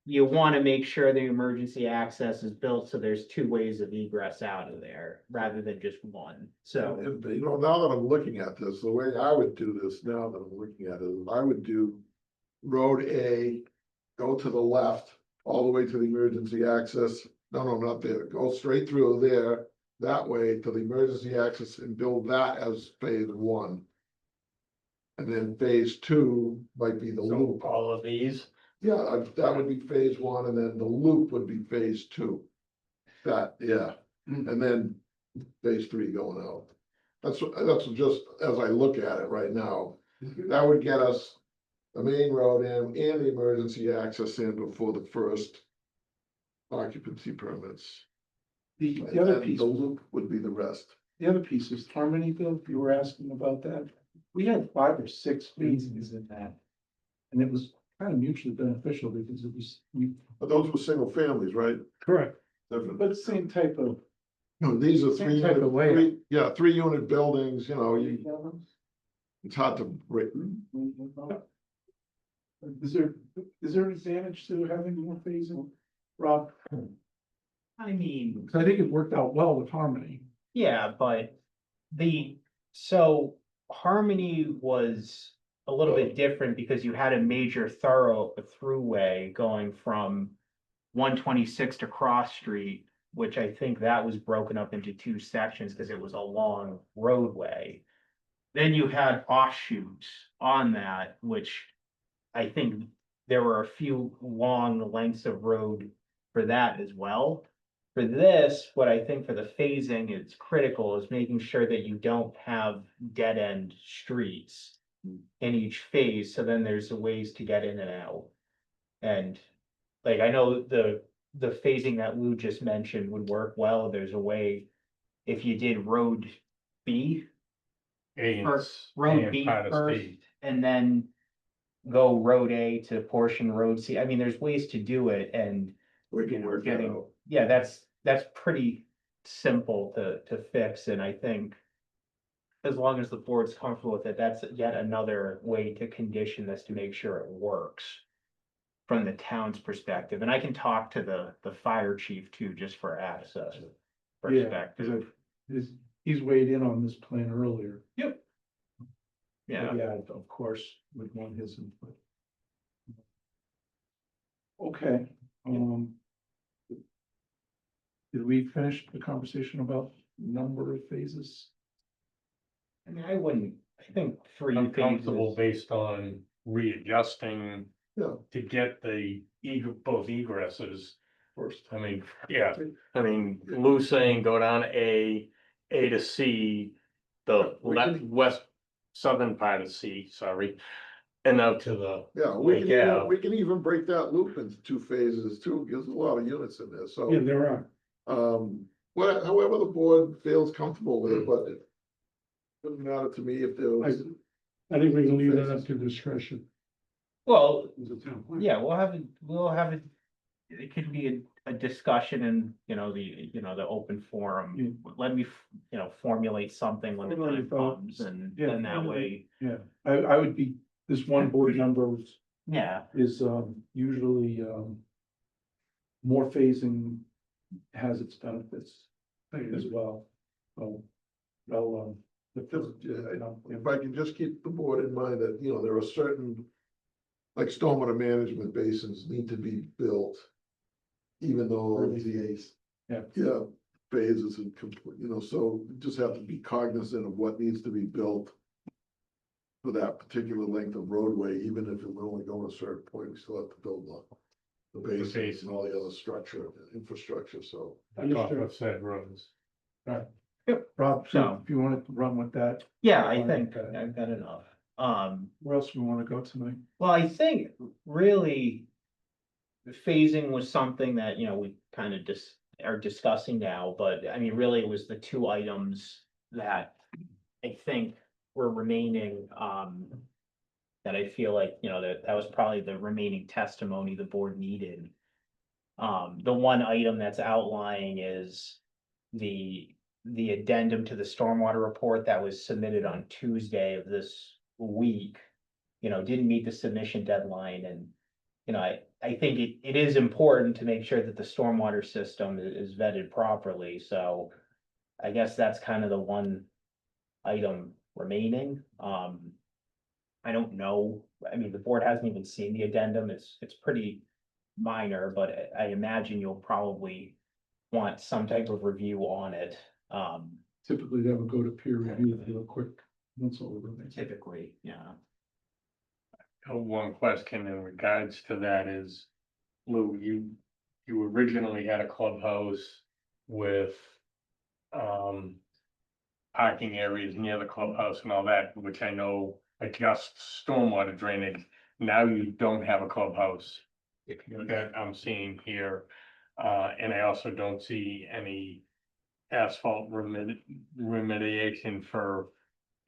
you wanna make sure the emergency access is built, so there's two ways of egress out of there, rather than just one, so. And, you know, now that I'm looking at this, the way I would do this now that I'm looking at it, I would do Road A, go to the left, all the way to the emergency access. No, not there. Go straight through there, that way to the emergency access and build that as phase one. And then phase two might be the So loop. all of these, Yeah, that would be phase one, and then the loop would be phase two. That, yeah, and then phase three going out. That's just as I look at it right now. That would get us the main road in and the emergency access in before the first occupancy permits. The And other then piece, the loop would be the rest. the other piece is Harmonyville, you were asking about that. We had 5 or 6 phases in that. And it was kind of mutually beneficial because it was, But those were single families, right? Correct. Different. but same type of. No, these are Same three type of layout. unit, yeah, 3 unit buildings, you know, it's hard to break. Is there an advantage to having more phasing, Rob? I mean, 'Cause I think it worked out well with Harmony. yeah, but so Harmony was a little bit different because you had a major throughway going from 126 to Cross Street, which I think that was broken up into two sections because it was a long roadway. Then you had offshoots on that, which I think there were a few long lengths of road for that as well. For this, what I think for the phasing is critical is making sure that you don't have dead end streets in each phase, so then there's ways to get in and out. And like, I know the phasing that Lou just mentioned would work well. There's a way, if you did road B, A and first, S- road and B part of first, C. and then go road A to portion road C. I mean, there's ways to do it, and We can work that getting, out. yeah, that's pretty simple to fix, and I think as long as the board's comfortable with it, that's yet another way to condition this to make sure it works from the town's perspective, and I can talk to the fire chief too, just for access perspective. He's weighed in on this plan earlier. Yeah, But yeah, of course, would want his input. Okay, did we finish the conversation about number of phases? I mean, I think three I'm comfortable phases. based on readjusting Yeah, to get both egresses. First, I mean, yeah, I mean, Lou saying go down A to C, the We left, can- west, southern part of C, sorry. And out to the, yeah, we can even break that loop into 2 phases too, because there's a lot of units in there, so. Yeah, there are. However the board feels comfortable with it, but it doesn't matter to me if there was. I think we can leave that up to discretion. Well, As a town plan. yeah, we'll have it, it could be a discussion in, the open forum. Let me, formulate something when the Formulate time your thoughts. comes, and Yeah, then that formulate. way, Yeah, I would be, this one board member yeah. is usually more phasing has its benefits as well. So, well, If I can just keep the board in mind that, there are certain, like stormwater management basins need to be built. Even though Early the, yeah. phases and complete, so we just have to be cognizant of what needs to be built. For that particular length of roadway, even if it will only go to a certain point, we still have to build the basins and all the other infrastructure, so. top of said roads. Rob, so So- if you wanted to run with that, Yeah, I Fine, think okay. I've got enough. where else we want to go tonight? Well, I think really the phasing was something that, we kind of just are discussing now, but I mean, really it was the two items that I think were remaining, that I feel like, that was probably the remaining testimony the board needed. The one item that's outlying is the addendum to the stormwater report that was submitted on Tuesday of this week. Didn't meet the submission deadline, and, I think it is important to make sure that the stormwater system is vetted properly, so. I guess that's kind of the one item remaining, I don't know, I mean, the board hasn't even seen the addendum, it's pretty minor, but I imagine you'll probably. Want some type of review on it, Typically, that would go to peer review real quick, once over. typically, yeah. One question in regards to that is, Lou, you originally had a clubhouse with, parking areas near the clubhouse and all that, which I know adjusts stormwater drainage. Now you don't have a clubhouse that I'm seeing here. And I also don't see any asphalt remediation for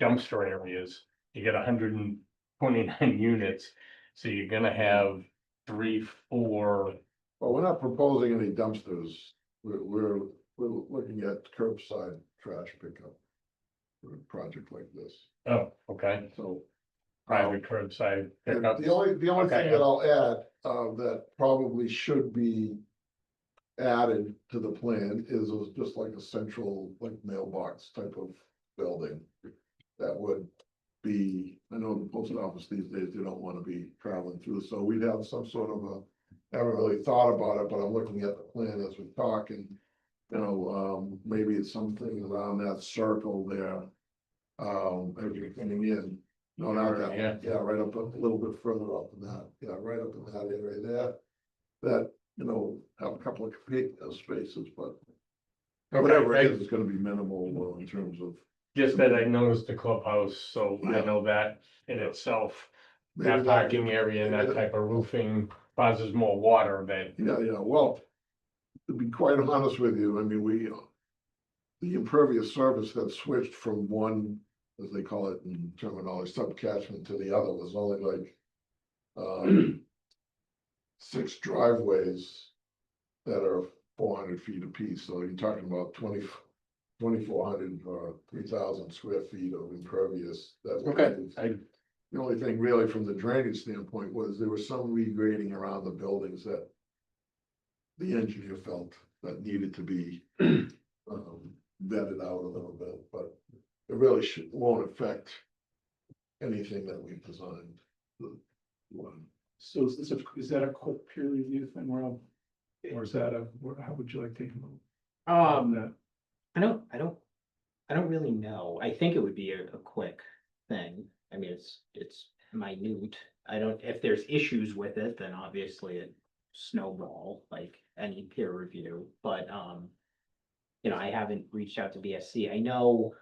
dumpster areas. You get 129 units, so you're gonna have 3, 4. Well, we're not proposing any dumpsters. We're looking at curbside trash pickup for a project like this, Oh, okay, so. private curbside And pickup. the only Okay. thing that I'll add, that probably should be added to the plan is just like a central, like mailbox type of building. That would be, I know the post office these days, they don't wanna be traveling through, so we'd have some sort of a, haven't really thought about it, but I'm looking at the plan as we talk and. Maybe it's something around that circle there. As you're coming in. No, not that, Yeah. yeah, right up a little bit further up than that, yeah, right up in that area there. That, have a couple of spaces, but whatever it is, it's gonna be minimal in terms of. Just that I noticed the clubhouse, so I Yeah. know that in itself, maybe that parking area and that maybe type of roofing causes more water than. Yeah, well, to be quite honest with you, I mean, the impervious surface had switched from one, as they call it in terminology, subcatchment to the other, was only like 6 driveways that are 400 feet apiece, so you're talking about 2,400 or 3,000 square feet of impervious. That was- The only thing really from the drainage standpoint was there was some regrading around the buildings that the engineer felt that needed to be vetted out a little bit, but it really won't affect anything that we've designed. So is that a quick peer review thing, Rob? Or is that how would you like to handle that? I don't really know. I think it would be a quick thing. I mean, it's minute. I don't, if there's issues with it, then obviously it snowball like any peer review, but, I haven't reached out to BSC. I know,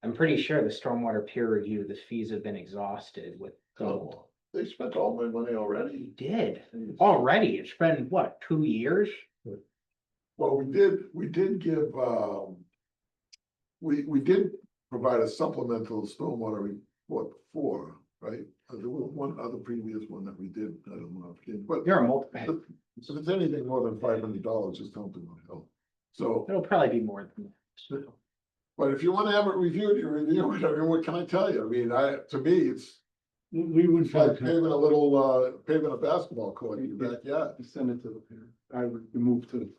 I'm pretty sure the stormwater peer review, the fees have been exhausted with. Oh, they spent all my money already. Did, already, it's been what, 2 years? Well, we did give, we did provide a supplemental stormwater report before, right? There was one other previous one that we did, I don't know, but You're a multi, if it's anything more than $500, just tell them to help. So, it'll probably be more than that. but if you wanna have it reviewed, you review it, I mean, what can I tell you? I mean, to me, it's We would. like paving a basketball court in your backyard. Send it to the peer. I would move to.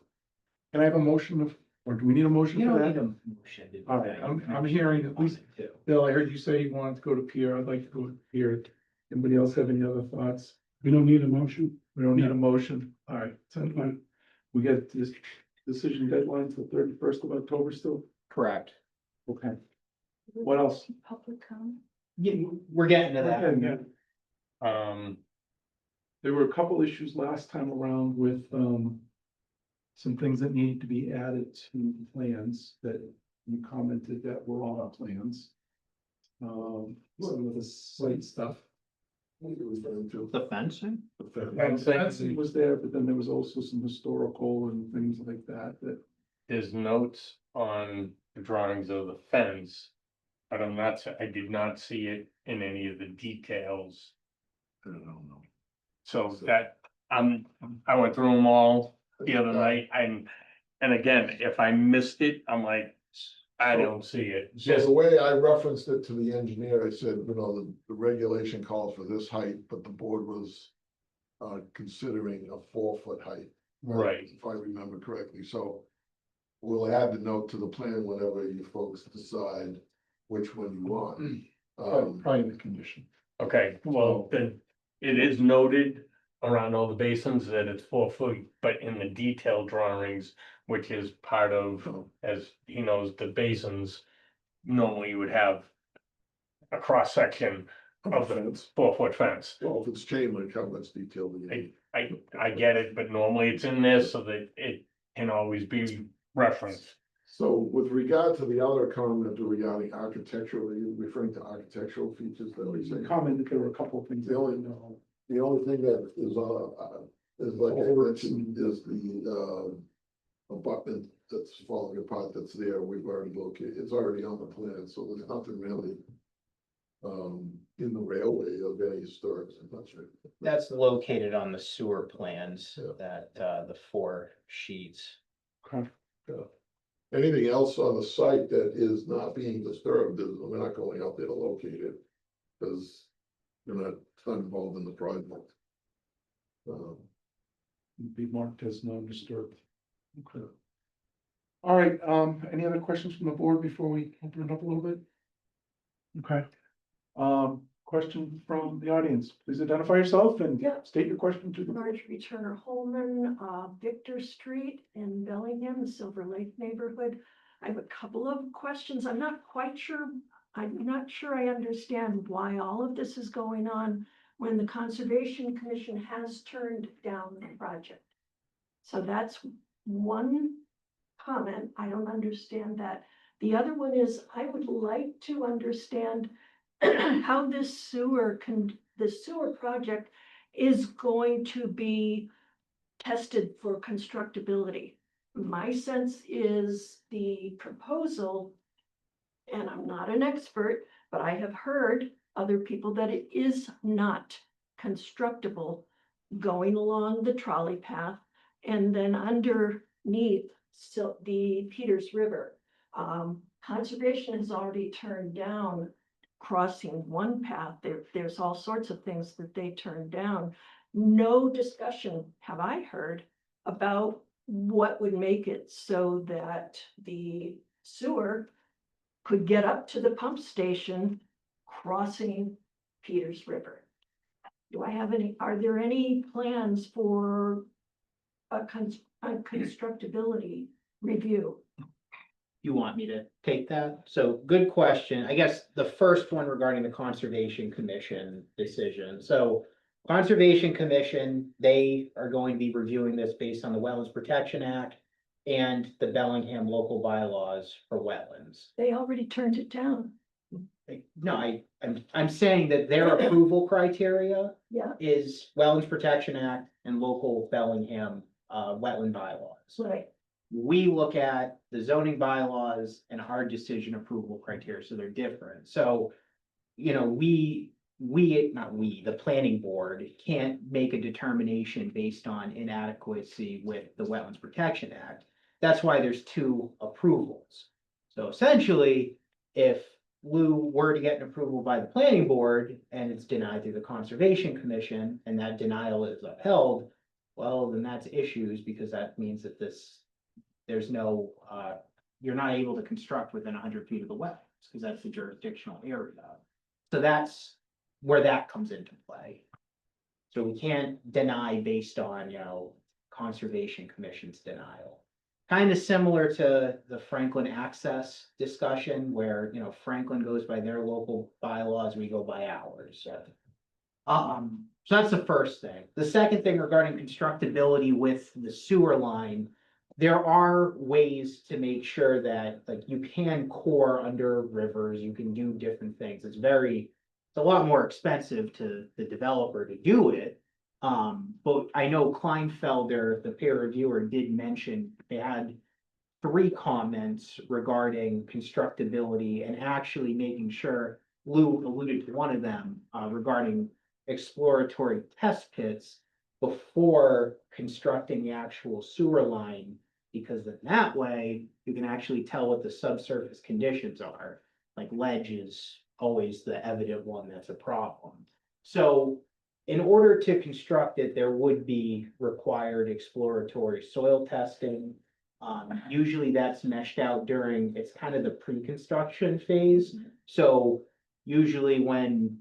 Can I have a motion or do we need a motion You for don't that? need a motion to do All right, that. I'm hearing at least, Too. Bill, I heard you say you wanted to go to peer. I'd like to go to peer. Anybody else have any other thoughts? We don't need a motion. We don't need a motion. All right, so we got this decision deadline till 31st of October still? Correct. Okay. What else? Public comment? Yeah, we're getting to that. Yeah. There were a couple issues last time around with, some things that needed to be added to plans that you commented that were on our plans. Some of the site stuff. What are you referring to? The fencing? Fencing was there, but then there was also some historical and things like that, that, There's notes on the drawings of the fence, but I did not see it in any of the details. I don't know. So that, I went through them all the other night, and again, if I missed it, I'm like, I don't see it. So Just, the way I referenced it to the engineer, I said, the regulation calls for this height, but the board was considering a 4 foot height. Right. If I remember correctly, so we'll add the note to the plan whenever you folks decide which one you want. Probably in the condition. Okay, well, then it is noted around all the basins that it's 4 foot, but in the detailed drawings, which is part of, as he knows, the basins. Normally you would have a cross section of the Fence. 4 foot fence. Well, if it's chain link, how much detail do you need? I get it, but normally it's in this so that it can always be referenced. So with regard to the other comment regarding architectural, are you referring to architectural features that we say? Comment that there were a couple of things. The only, the only thing that is like I mentioned, is the abutment that's falling apart that's there, we've already located, it's already on the plan, so there's nothing really in the railway of any historic, I'm not sure. That's located on the sewer plans, Yeah. that, the 4 sheets. Anything else on the site that is not being disturbed, we're not going out there to locate it, because you're not involved in the project. Be marked as non-disturbed. Okay. All right, any other questions from the board before we open it up a little bit? Okay. Question from the audience, please identify yourself and Yeah. state your question to the. Marjorie Turner Holman, Victor Street in Bellingham, the Silver Lake neighborhood. I have a couple of questions. I'm not sure I understand why all of this is going on when the Conservation Commission has turned down the project. So that's one comment. I don't understand that. The other one is, I would like to understand how the sewer project is going to be tested for constructability. My sense is the proposal, and I'm not an expert, but I have heard other people that it is not constructible going along the trolley path and then underneath the Peters River. Conservation has already turned down crossing one path. There's all sorts of things that they turned down. No discussion have I heard about what would make it so that the sewer could get up to the pump station crossing Peters River. Are there any plans for a constructability review? You want me to take that? So good question. I guess the first one regarding the Conservation Commission decision. So Conservation Commission, they are going to be reviewing this based on the Wetlands Protection Act and the Bellingham local bylaws for wetlands. They already turned it down. No, I'm saying that their approval criteria Yeah, is Wetlands Protection Act and local Bellingham wetland bylaws. right. We look at the zoning bylaws and our decision approval criteria, so they're different. So, you know, the planning board can't make a determination based on inadequacy with the Wetlands Protection Act. That's why there's 2 approvals. So essentially, if Lou were to get an approval by the planning board and it's denied through the Conservation Commission and that denial is upheld, well, then that's issues, because that means that there's no, you're not able to construct within 100 feet of the wetlands, because that's the jurisdictional area. So that's where that comes into play. So we can't deny based on, Conservation Commission's denial. Kind of similar to the Franklin access discussion where, Franklin goes by their local bylaws, we go by ours. So that's the first thing. The second thing regarding constructability with the sewer line, there are ways to make sure that, like, you can core under rivers, you can do different things. It's a lot more expensive to the developer to do it. But I know Kleinfelder, the peer reviewer, did mention they had 3 comments regarding constructability and actually making sure, Lou alluded to one of them, regarding exploratory test pits before constructing the actual sewer line, because in that way, you can actually tell what the subsurface conditions are. Like ledge is always the evident one that's a problem. So in order to construct it, there would be required exploratory soil testing. Usually that's meshed out during, it's kind of the pre-construction phase. So usually when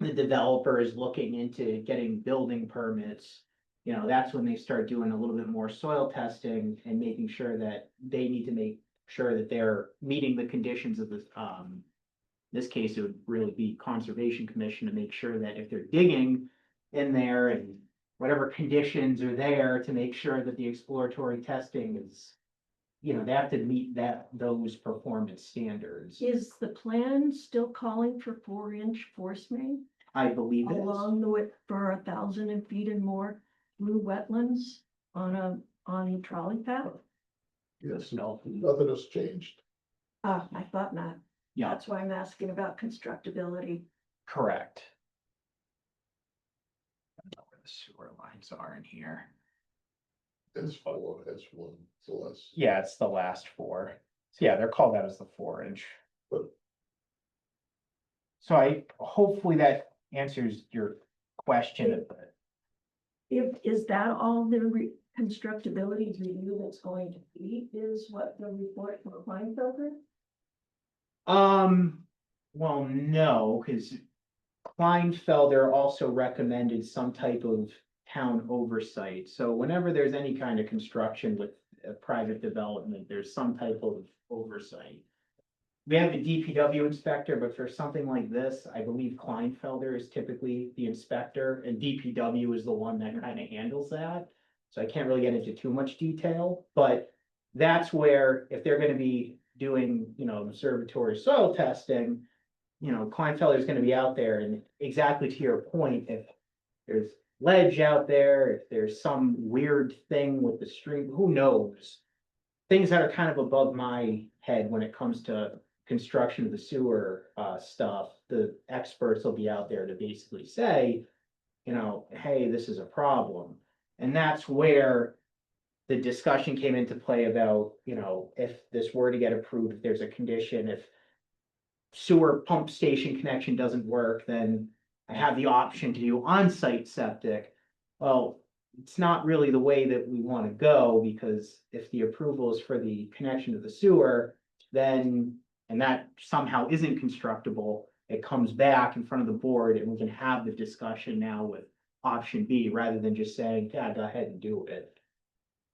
the developer is looking into getting building permits, you know, that's when they start doing a little bit more soil testing and making sure that they need to make sure that they're meeting the conditions of this, this case, it would really be Conservation Commission to make sure that if they're digging in there and whatever conditions are there to make sure that the exploratory testing is, you know, they have to meet those performance standards. Is the plan still calling for 4-inch force main I believe it is. along the width for 1,000 feet and more through wetlands on a trolley path? Yes, No. nothing has changed. Ah, I thought not. Yeah, That's why I'm asking about constructability. correct. I don't know where the sewer lines are in here. S4, S1, so less. Yeah, it's the last four. So yeah, they're called out as the 4-inch. But- So hopefully that answers your question. Is that all the constructability review that's going to be, is what the report from Kleinfelder? Well, no, because Kleinfelder also recommended some type of town oversight. So whenever there's any kind of construction with a private development, there's some type of oversight. We have the DPW inspector, but for something like this, I believe Kleinfelder is typically the inspector and DPW is the one that kind of handles that. So I can't really get into too much detail, but that's where if they're gonna be doing, you know, observatory soil testing, you know, Kleinfelder is gonna be out there, and exactly to your point, if there's ledge out there, if there's some weird thing with the stream, who knows? Things that are kind of above my head when it comes to construction of the sewer stuff, the experts will be out there to basically say, you know, hey, this is a problem. And that's where the discussion came into play about, you know, if this were to get approved, if there's a condition, if sewer pump station connection doesn't work, then I have the option to do on-site septic. Well, it's not really the way that we want to go, because if the approval is for the connection to the sewer, then, and that somehow isn't constructible, it comes back in front of the board and we can have the discussion now with option B, rather than just saying, yeah, go ahead and do it.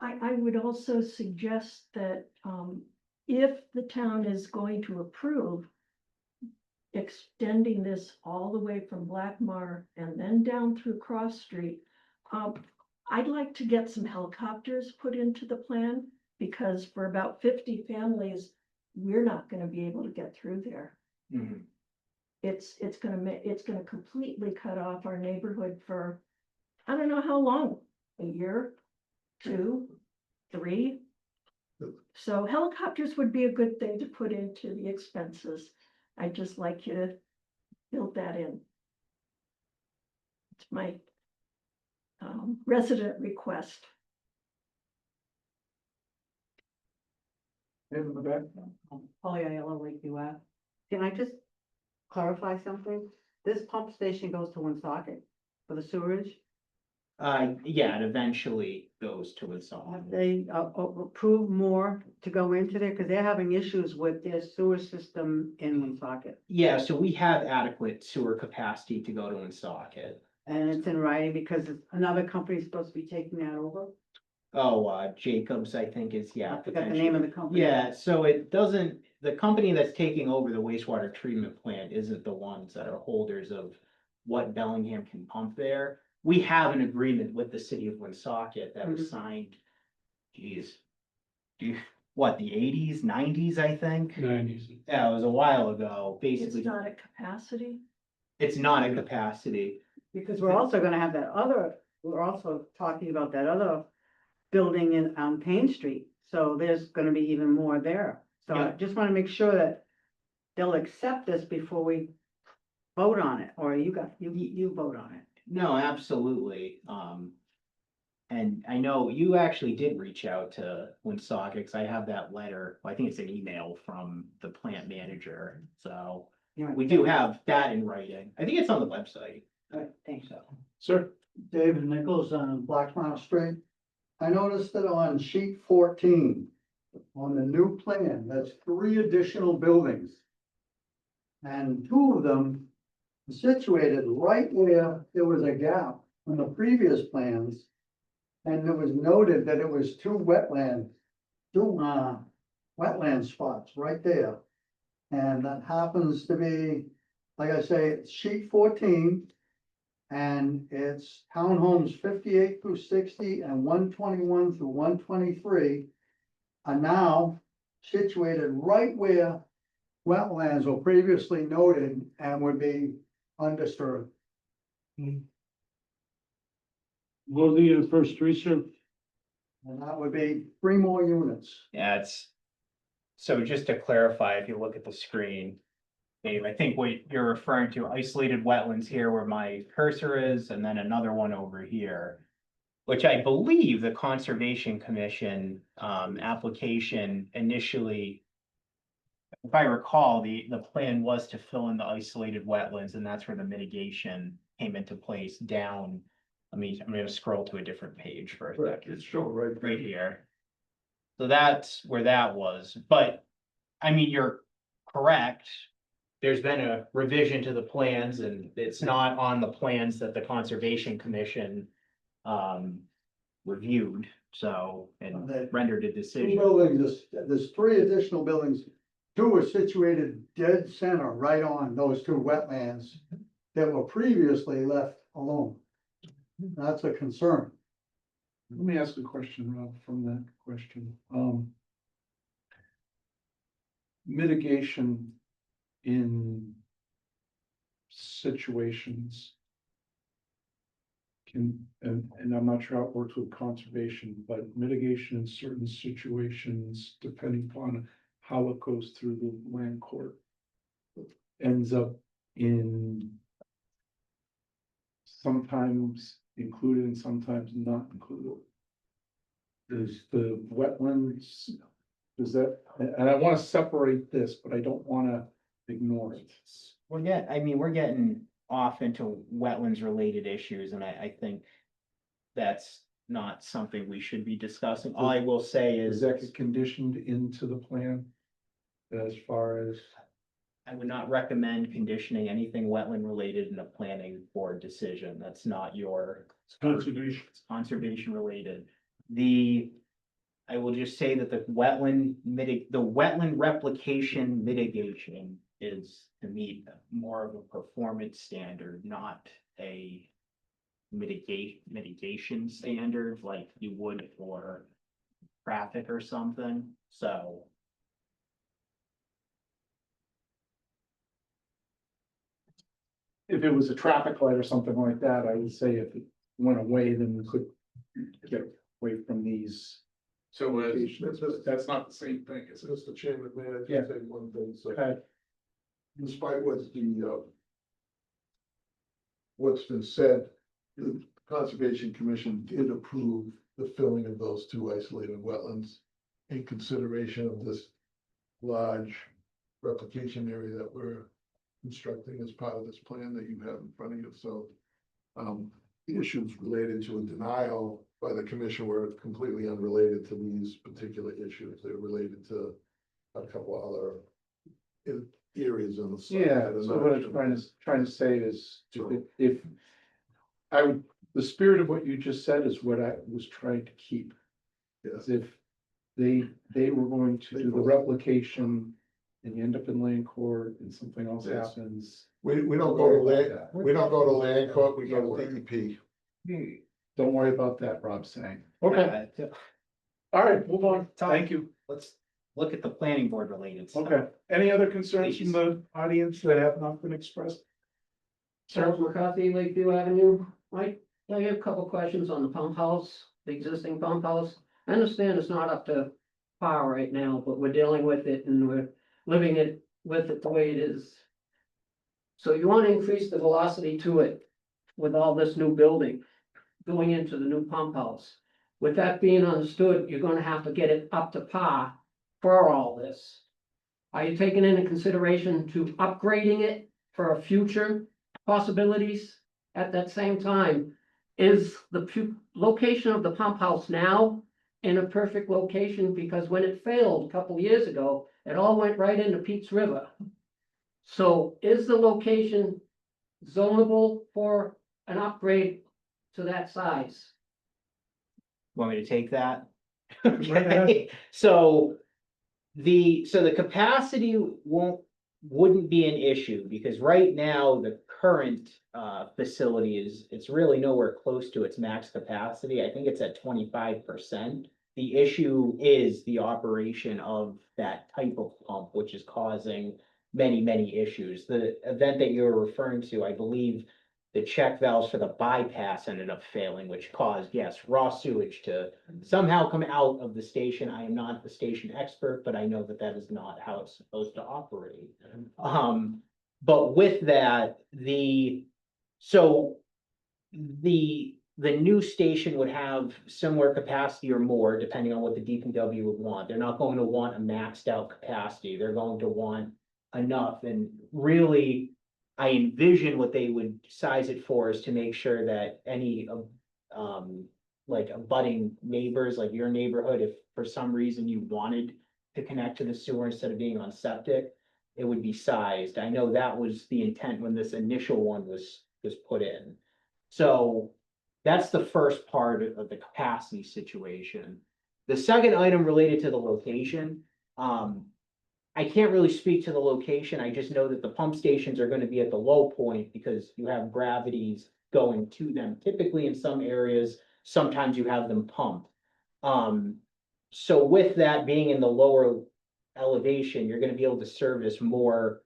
I would also suggest that, if the town is going to approve extending this all the way from Blackmar and then down through Cross Street, I'd like to get some helicopters put into the plan, because for about 50 families, we're not gonna be able to get through there. Mhm. It's gonna completely cut off our neighborhood for, I don't know how long, a year, 2, 3. So helicopters would be a good thing to put into the expenses. I'd just like you to build that in. It's my resident request. In the back. Polly Ayala, Lakeview Ave. Can I just clarify something? This pump station goes to Woonsocket for the sewerage. Yeah, it eventually goes to its Have own. they approved more to go into there? Because they're having issues with their sewer system in Woonsocket. Yeah, so we have adequate sewer capacity to go to Woonsocket. And it's in writing because another company's supposed to be taking that over. Oh, Jacobs, I think is, yeah. I forgot the name of the company. Yeah, so it doesn't, the company that's taking over the wastewater treatment plant isn't the ones that are holders of what Bellingham can pump there. We have an agreement with the city of Woonsocket that was signed, geez, what, the 80s, 90s, I think? 90s. Yeah, it was a while ago, It's basically. not at capacity. It's not a capacity. Because we're also gonna have we're also talking about that other building on Payne Street. So there's gonna be even more there. So I Yeah. just wanna make sure that they'll accept this before we vote on it, or you vote on it. No, absolutely. And I know you actually did reach out to Woonsocket, because I have that letter, I think it's an email from the plant manager, so You know, we do have that in writing. I think it's on the website. Right, thanks, so. Sir? David Nichols on Blackmount Street. I noticed that on sheet 14, on the new plan, that's 3 additional buildings. And 2 of them are situated right where there was a gap on the previous plans. And it was noted that it was 2 wetland spots right there. And that happens to be, like I say, it's sheet 14. And it's townhomes 58 through 60 and 121 through 123 are now situated right where wetlands were previously noted and would be undisturbed. What are the first 3, sir? And that would be 3 more units. Yeah, so just to clarify, if you look at the screen, Dave, I think what you're referring to, isolated wetlands here where my cursor is, and then another one over here. Which I believe the Conservation Commission application initially. If I recall, the plan was to fill in the isolated wetlands, and that's where the mitigation came into place down. I'm gonna scroll to a different page for a second. It's shown right Here. So that's where that was, but, I mean, you're correct. There's been a revision to the plans and it's not on the plans that the Conservation Commission reviewed, so, and rendered a 2 decision. buildings, there's 3 additional buildings. 2 are situated dead center right on those 2 wetlands that were previously left alone. That's a concern. Let me ask a question, Rob, from that question. Mitigation in situations and I'm not sure how it works with conservation, but mitigation in certain situations, depending upon how it goes through the land court, ends up in sometimes included and sometimes not included. Is the wetlands, is that, and I want to separate this, but I don't want to ignore it. We're getting off into wetlands related issues, and I think that's not something we should be discussing. All I will say Is is that conditioned into the plan? As far as, I would not recommend conditioning anything wetland related in a planning board decision. That's not your. It's conservation. It's conservation related. I will just say that the wetland replication mitigation is to meet more of a performance standard, not a mitigation standard like you would for traffic or something, so. if it was a traffic light or something like that, I would say if it went away, then we could get away from these. So That's not the same thing, is it? Mr. Chairman, may I Yeah. just say one thing? So Okay. despite what's been said, the Conservation Commission did approve the filling of those 2 isolated wetlands in consideration of this large replication area that we're constructing as part of this plan that you have in front of you. So the issues related to a denial by the commission were completely unrelated to these particular issues. They're related to a couple of other areas on the site. Yeah, that are so not what I'm shown. trying to say is, if I would, the spirit of what you just said is what I was trying to keep. Yes. As if they were going to do the replication and you end up in land court and something else Yes. happens. We don't go to land, we don't go to land court, we go to DEP. Don't worry about that, Rob's saying. Okay, all right, move on. Thank you. Let's look at the planning board related stuff. Okay, any other concerns from the audience that have not been expressed? Charles McCarthy, Lakeview Avenue. Mike, I have a couple questions on the pump house, the existing pump house. I understand it's not up to par right now, but we're dealing with it and we're living it with it the way it is. So you want to increase the velocity to it with all this new building going into the new pump house. With that being understood, you're gonna have to get it up to par for all this. Are you taking into consideration to upgrading it for future possibilities at that same time, is the location of the pump house now in a perfect location? Because when it failed a couple years ago, it all went right into Pete's River. So is the location zonable for an upgrade to that size? Want me to take that? Right, Okay, so the capacity wouldn't be an issue, because right now, the current facility it's really nowhere close to its max capacity. I think it's at 25%. The issue is the operation of that type of pump, which is causing many issues. The event that you're referring to, I believe the check valves for the bypass ended up failing, which caused, yes, raw sewage to somehow come out of the station. I am not the station expert, but I know that that is not how it's supposed to operate. But with that, so the new station would have similar capacity or more, depending on what the DPW would want. They're not going to want a maxed out capacity. They're going to want enough, and really, I envision what they would size it for is to make sure that any like abutting neighbors, like your neighborhood, if for some reason you wanted to connect to the sewer instead of being on septic, it would be sized. I know that was the intent when this initial one was put in. So that's the first part of the capacity situation. The second item related to the location, I can't really speak to the location. I just know that the pump stations are going to be at the low point because you have gravities going to them. Typically in some areas, sometimes you have them pumped. So with that being in the lower elevation, you're going to be able to service more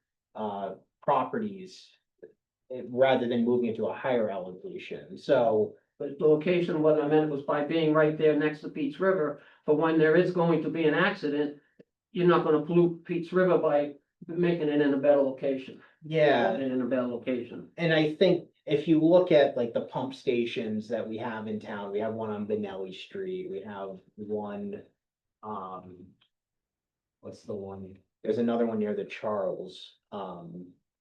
properties rather than moving into a higher elevation. So But the location, what I meant was by being right there next to Pete's River, for when there is going to be an accident, you're not gonna pollute Pete's River by making it in a better location. yeah, In a better location. and I think if you look at like the pump stations that we have in town, we have one on Benelli Street, we have one, what's the one? There's another one near the Charles,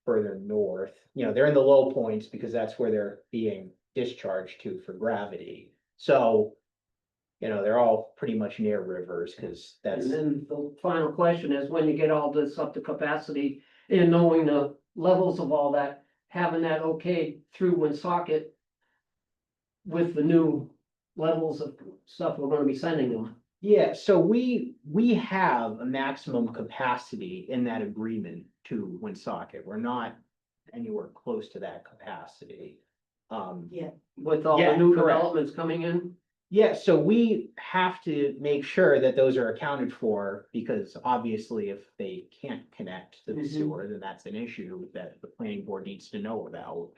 further north. You know, they're in the low points because that's where they're being discharged to for gravity. So, you know, they're all pretty much near rivers because that's. And then the final question is, when you get all this up to capacity and knowing the levels of all that, having that okay through Woonsocket with the new levels of stuff we're gonna be sending them. Yeah, so we have a maximum capacity in that agreement to Woonsocket. We're not anywhere close to that capacity. With all Yeah, the new correct. developments coming in. Yeah, so we have to make sure that those are accounted for, because obviously if they can't connect to the Mhm. sewer, then that's an issue that the planning board needs to know about.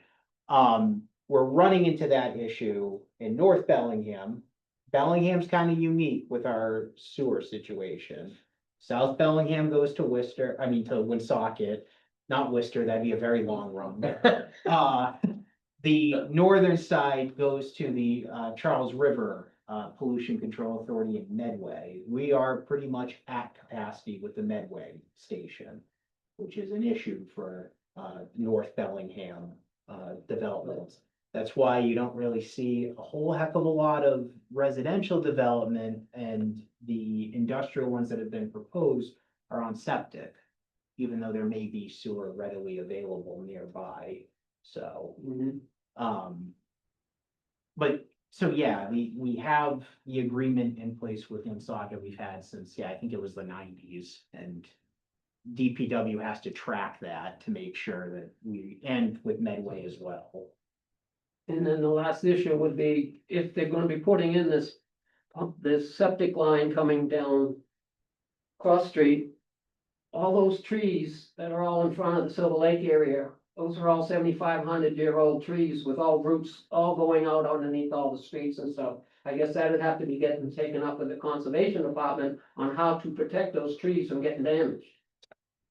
We're running into that issue in North Bellingham. Bellingham's kind of unique with our sewer situation. South Bellingham goes to Worcester, I mean to Woonsocket, not Worcester, that'd be a very long run. The northern side goes to the Charles River Pollution Control Authority in Medway. We are pretty much at capacity with the Medway station, which is an issue for North Bellingham development. That's why you don't really see a whole heck of a lot of residential development, and the industrial ones that have been proposed are on septic, even though there may be sewer readily available nearby. So. But so yeah, we have the agreement in place with Woonsocket we've had since, I think it was the 90s, and DPW has to track that to make sure that and with Medway as well. And then the last issue would be if they're gonna be putting in this septic line coming down Cross Street. All those trees that are all in front of the Silver Lake area, those are all 7,500-year-old trees with all roots all going out underneath all the streets and stuff. I guess that would have to be getting taken up with the conservation department on how to protect those trees from getting damaged.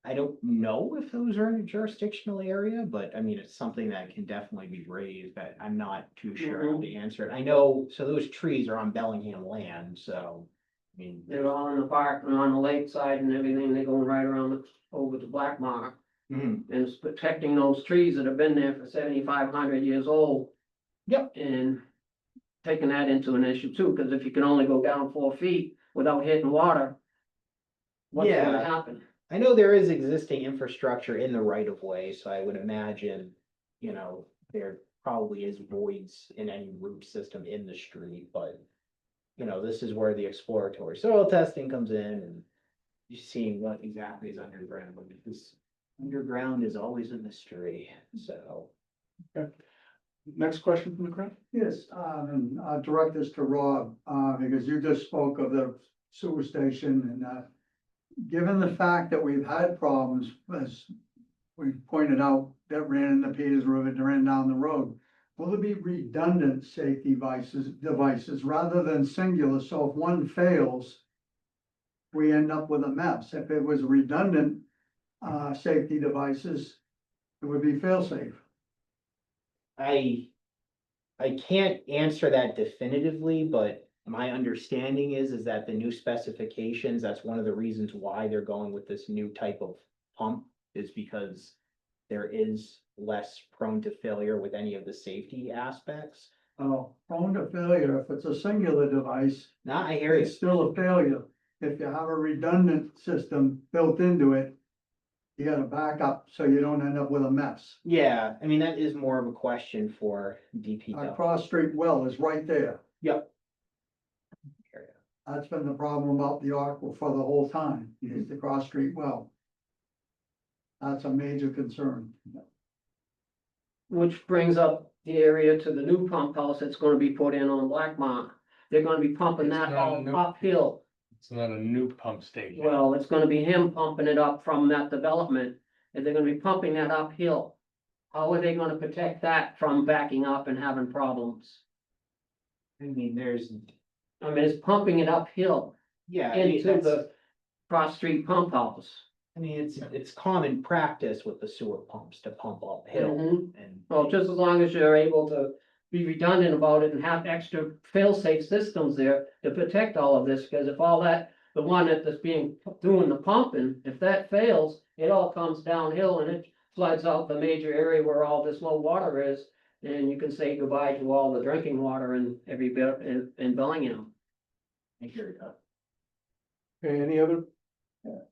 I don't know if those are in a jurisdictional area, but I mean, it's something that can definitely be raised, but I'm not too sure how to answer it. I know, so those trees are on Bellingham land, so, I mean. They're all in the park and on the lake side and everything, they're going right around over to Black Mark. Mhm. And it's protecting those trees that have been there for 7,500 years old. Yep. And taking that into an issue too, because if you can only go down 4 feet without hitting water, what's gonna Yeah. happen? I know there is existing infrastructure in the right of way, so I would imagine, there probably is voids in any root system in the street, but. This is where the exploratory soil testing comes in and you're seeing what exactly is underground, because underground is always a mystery, so. Next question from the crowd? Yes, and I'll direct this to Rob, because you just spoke of the sewer station and, given the fact that we've had problems, as we pointed out, that ran into Peters River, that ran down the road. Will there be redundant safety devices rather than singular? So if one fails, we end up with a mess. If it was redundant, safety devices, it would be fail-safe. I can't answer that definitively, but my understanding is that the new specifications, that's one of the reasons why they're going with this new type of pump, is because there is less prone to failure with any of the safety aspects. Oh, prone to failure, if it's a singular device, Now, I hear you. it's still a failure. If you have a redundant system built into it, you got a backup so you don't end up with a mess. Yeah, I mean, that is more of a question for Our DPW. cross street well is right there. Yep. That's been the problem about the aquifer for the whole time, is the cross street well. That's a major concern. Which brings up the area to the new pump house that's gonna be put in on Blackmont. They're gonna be pumping It's that not all new. uphill. It's not a new pump station. Well, it's gonna be him pumping it up from that development, and they're gonna be pumping that uphill. How are they gonna protect that from backing up and having problems? I mean, I mean, it's pumping it uphill yeah, into the cross street pump house. it's common practice with the sewer pumps to pump uphill Mhm. and. Well, just as long as you're able to be redundant about it and have extra fail-safe systems there to protect all of this, because if all that, the one that's being, doing the pumping, if that fails, it all comes downhill and it floods out the major area where all this low water is, and you can say goodbye to all the drinking water in every bit in Bellingham. I hear you. Okay, any other?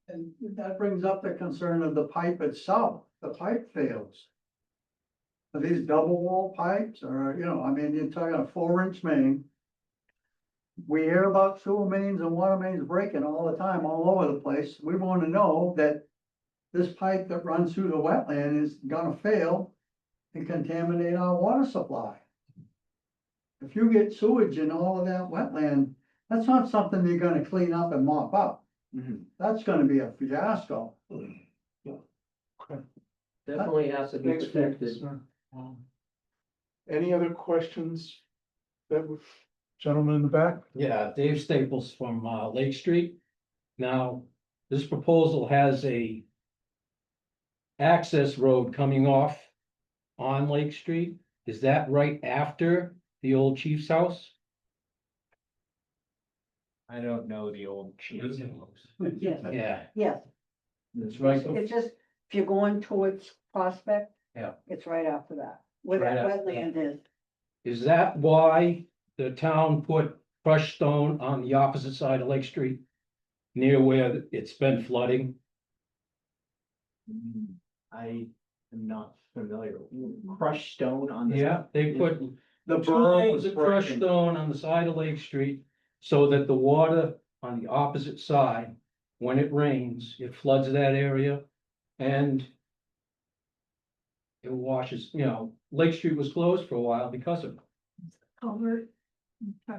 And that brings up the concern of the pipe itself. The pipe fails. Are these double wall pipes or, I mean, you're talking a 4-inch main. We hear about sewer mains and water mains breaking all the time, all over the place. We want to know that this pipe that runs through the wetland is gonna fail and contaminate our water supply. If you get sewage in all of that wetland, that's not something you're gonna clean up and mop up. Mhm. That's gonna be a fiasco. Definitely has to be Thanks for your protected. concern. Any other questions? That was, gentleman in the back? Yeah, Dave Staples from Lake Street. Now, this proposal has a access road coming off on Lake Street. Is that right after the old chief's house? I don't know the old chief. Yes, Yeah, yes, it's right. it's just, if you're going towards Prospect. Yeah. It's right after that, where Right that after wetland is. Is that why the town put crushed stone on the opposite side of Lake Street? Near where it's been flooding? I am not familiar. Crushed stone on the. Yeah, they put The two berm lanes was of crushed broken. stone on the side of Lake Street, so that the water on the opposite side, when it rains, it floods that area, and it washes, Lake Street was closed for a while because of it. Culvert.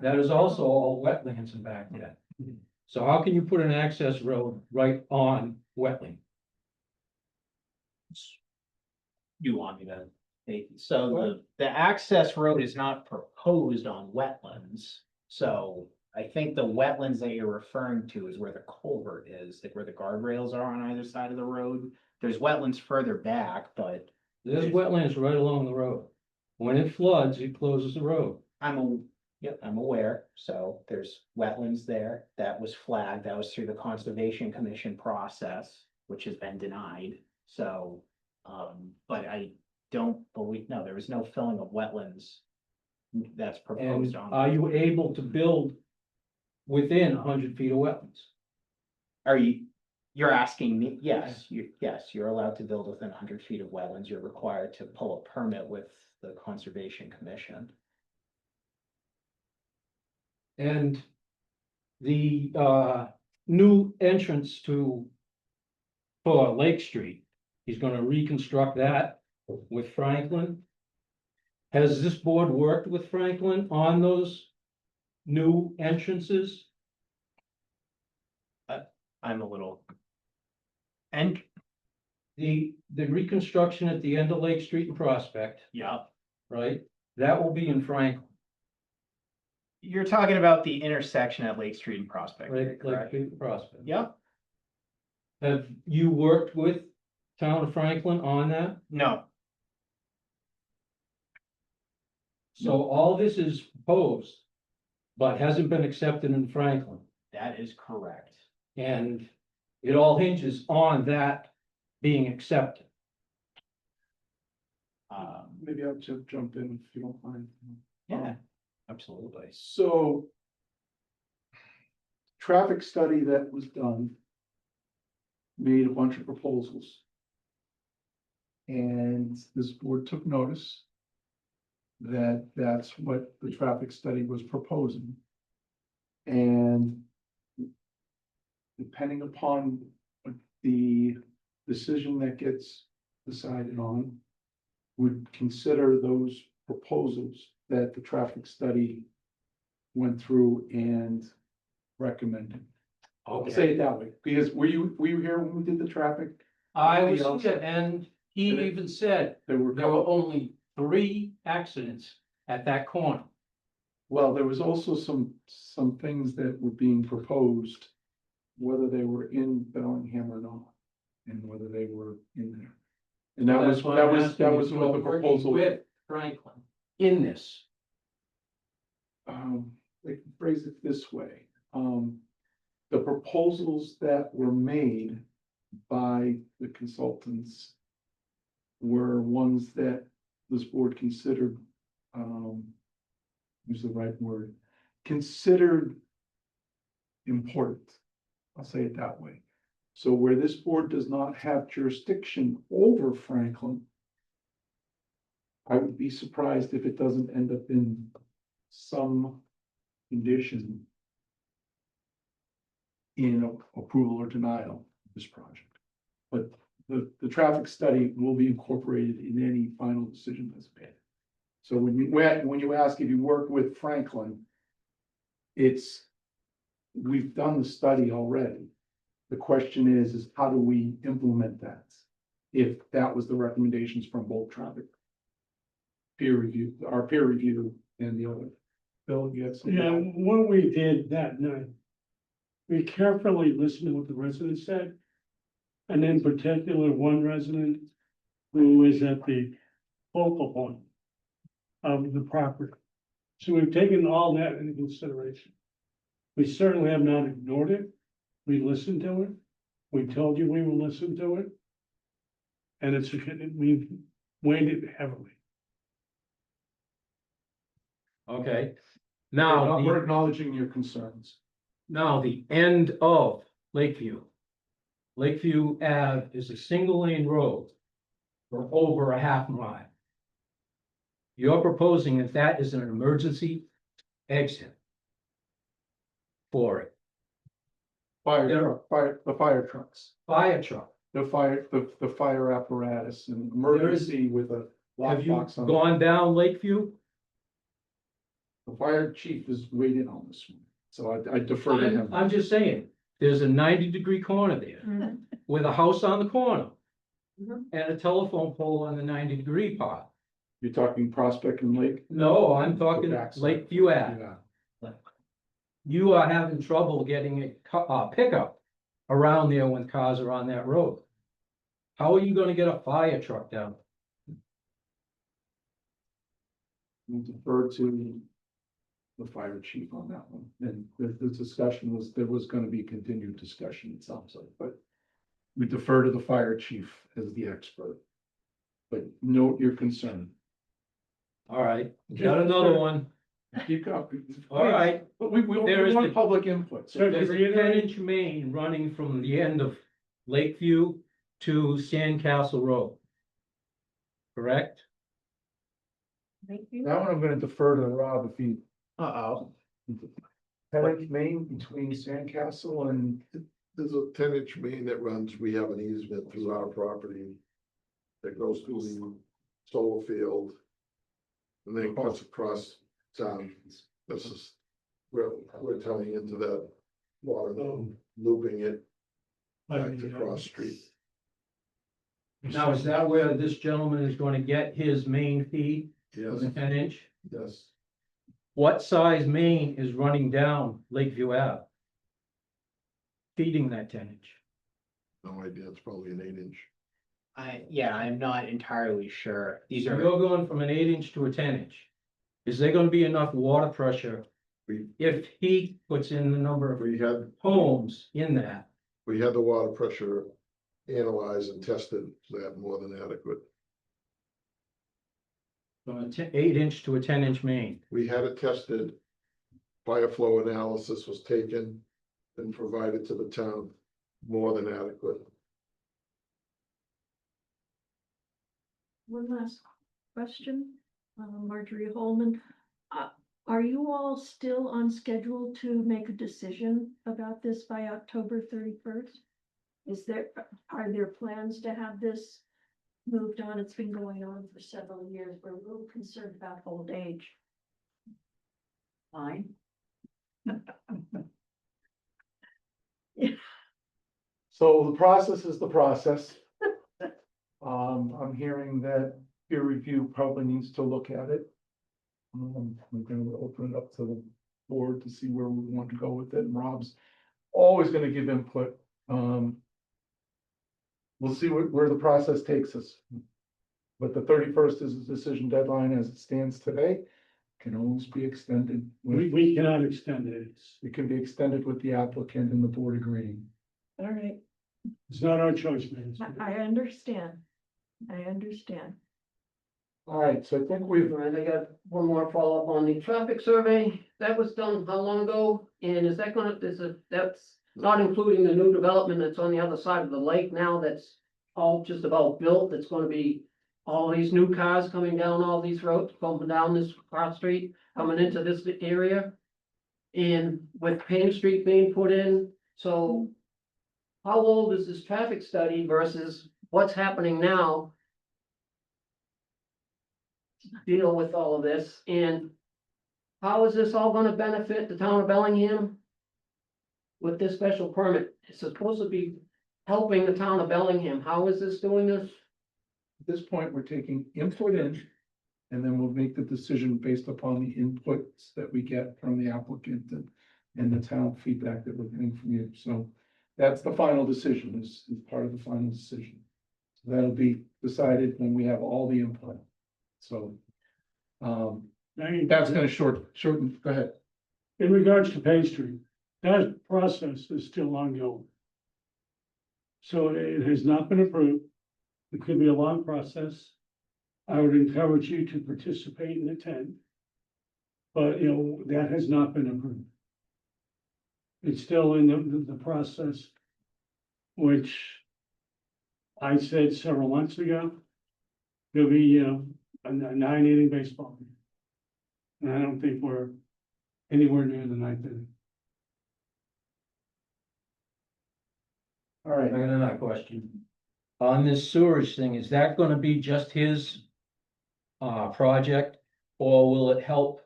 That is also all wetlands in back there. So how can you put an access road right on wetland? You want me to take, so the access road is not proposed on wetlands. So I think the wetlands that you're referring to is where the culvert is, like where the guardrails are on either side of the road. There's wetlands further back, but There's wetlands right along the road. When it floods, it closes the road. I'm aware. So there's wetlands there. That was flagged. That was through the Conservation Commission process, which has been denied. So, but I don't believe, no, there was no filling of wetlands that's proposed And on. are you able to build within 100 feet of wetlands? Are you, you're asking me, yes, you're allowed to build within 100 feet of wetlands. You're required to pull a permit with the Conservation Commission. And the new entrance for Lake Street, he's gonna reconstruct that with Franklin. Has this board worked with Franklin on those new entrances? I'm a little. And, The reconstruction at the end of Lake Street and Prospect, yeah, right? That will be in Franklin, you're talking about the intersection at Lake Street and Prospect, right? Lake correct? Street and Prospect. Yep, Have you worked with Town of Franklin on that? no, So all this is proposed, but hasn't been accepted in Franklin. that is correct. And it all hinges on that being accepted. Maybe I'll just jump in if you don't mind. Yeah, absolutely. So traffic study that was done made a bunch of proposals. And this board took notice that that's what the traffic study was proposing. And depending upon the decision that gets decided on, would consider those proposals that the traffic study went through and recommended. I'll say it that way, because were you here when we did the traffic? I was Anybody here, else? and he Did it- even said There were, there were only 3 accidents at that corner. well, there was also some things that were being proposed, whether they were in Bellingham or not, and whether they were in there. And that was, That's why that I'm was, asking that if was you what are the working proposal. with Franklin in this. They can phrase it this way, the proposals that were made by the consultants were ones that this board considered, use the right word, considered important. I'll say it that way. So where this board does not have jurisdiction over Franklin, I would be surprised if it doesn't end up in some condition in approval or denial of this project. But the traffic study will be incorporated in any final decision that's made. So when you ask if you work with Franklin, we've done the study already. The question is how do we implement that? If that was the recommendations from both traffic peer review, our peer review and the other. Bill, you had something? Yeah, what we did that night, we carefully listened to what the residents said. And in particular, one resident who was at the focal point of the property. So we've taken all that into consideration. We certainly have not ignored it. We listened to it. We told you we will listen to it. And we've weighed it heavily. Okay, We're now, acknowledging your concerns. the end of Lakeview. Lakeview Ave is a single lane road for over a half mile. You're proposing that is an emergency exit for it. The fire trucks, Fire truck. the fire apparatus and emergency with a Have you lockbox on. gone down Lakeview? The fire chief is waiting on this one, so I defer to him. I'm just saying, there's a 90-degree corner there Mhm. with a house on the corner. Mhm. And a telephone pole on the 90-degree part. You're talking Prospect and Lake? No, I'm talking The backside. Lakeview Ave. Yeah. You are having trouble getting a pickup around there when cars are on that road. How are you gonna get a fire truck down? We'll defer to the fire chief on that one. And the discussion was, there was gonna be continued discussion, it sounds like, but we defer to the fire chief as the expert. But note your concern. All right, got another one. Keep going. All right. But we There is want the- public input. So There's a 10-inch main running from the end of Lakeview to Sandcastle Road. Correct? Thank you. that one I'm gonna defer to Rob if he. Uh-oh. 10-inch main between Sandcastle and, There's a 10-inch main that runs, we have an easement through our property. That goes through the solar field. And then cuts across town. This is, we're tying into that water, looping it back to Cross Street. Now, is that where this gentleman is gonna get his main feed, Yes, the 10-inch? yes. What size main is running down Lakeview Ave? Feeding that 10-inch? No idea, it's probably an 8-inch. I'm not entirely sure. These So are, you're going from an 8-inch to a 10-inch. Is there gonna be enough water pressure We, if he puts in the number of we had, homes in that? we had the water pressure analyzed and tested, that more than adequate. From a 8-inch to a 10-inch main? We had it tested. Fire flow analysis was taken and provided to the town, more than adequate. One last question, Marjorie Holman. Are you all still on schedule to make a decision about this by October 31st? Are there plans to have this moved on? It's been going on for several years. We're a little concerned about old age. Fine. so the process is the process. I'm hearing that peer review probably needs to look at it. We're gonna open it up to the board to see where we want to go with it, and Rob's always gonna give input. We'll see where the process takes us. But the 31st is the decision deadline as it stands today, can always be extended. We cannot extend it. It can be extended with the applicant and the board agreeing. All right, It's not our choice, man. I understand. I understand. All right, so I think we've, Right, I got one more follow-up on the traffic survey. That was done how long ago? And is that gonna, that's not including the new development that's on the other side of the lake now, that's all just about built, that's gonna be all these new cars coming down all these roads, going down this cross street, coming into this area. And with Payne Street being put in, so how old is this traffic study versus what's happening now? Deal with all of this, and how is this all gonna benefit the town of Bellingham? With this special permit, it's supposed to be helping the town of Bellingham, how is this doing this? at this point, we're taking input in, and then we'll make the decision based upon the inputs that we get from the applicant and the town feedback that we're getting from you. So that's the final decision, is part of the final decision. So that'll be decided when we have all the input. So, that's gonna shorten, go ahead. In regards to Page Street, that process is still ongoing. So it has not been approved. It could be a long process. I would encourage you to participate and attend. But, that has not been approved. It's still in the process, which I said several months ago. There'll be, a 9-inning baseball game. And I don't think we're anywhere near the 9th inning. All right, I got another question. On this sewage thing, is that gonna be just his project? Or will it help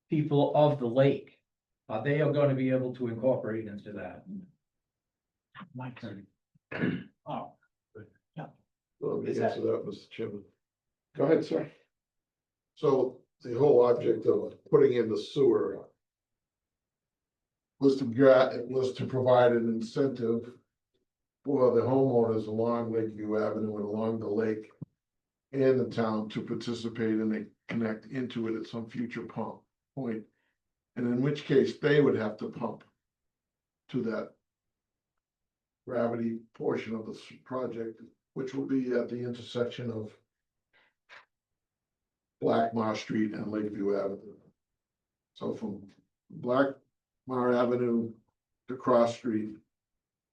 people of the lake? Are they gonna be able to incorporate into that? My turn. oh, Well, Is to answer that, Mr. Chairman. go ahead, sir. So the whole object of putting in the sewer was to provide an incentive for the homeowners along Lakeview Avenue and along the lake and the town to participate and connect into it at some future point. And in which case they would have to pump to that gravity portion of this project, which will be at the intersection of Blackmar Street and Lakeview Avenue. So from Blackmar Avenue to Cross Street,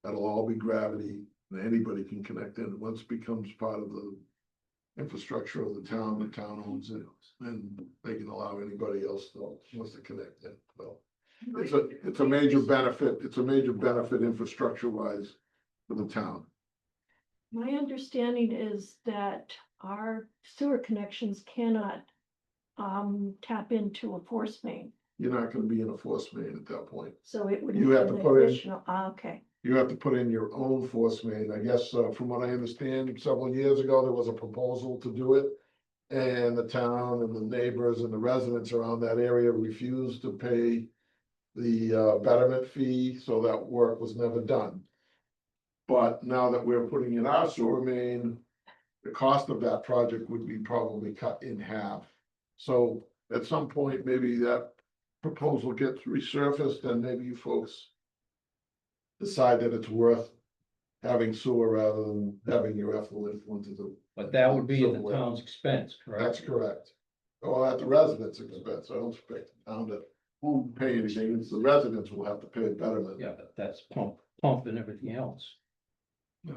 that'll all be gravity, and anybody can connect in. Once it becomes part of the infrastructure of the town owns it, and they can allow anybody else that wants to connect in. Well, it's a major benefit, infrastructure wise for the town. My understanding is that our sewer connections cannot tap into a force main, You're not gonna be in a force main at that point. so it would. You have to be an put in- additional- okay, You have to put in your own force main. I guess, from what I understand, several years ago, there was a proposal to do it. And the town and the neighbors and the residents around that area refused to pay the betterment fee, so that work was never done. But now that we're putting in our sewer main, the cost of that project would be probably cut in half. So at some point, maybe that proposal gets resurfaced and maybe you folks decide that it's worth having sewer rather than having your effluent into the. But that would be at the town's expense, That's correct? correct. Or at the residents' expense. I don't expect the town to pay anything. It's the residents will have to pay a betterment. Yeah, but that's pump and everything else.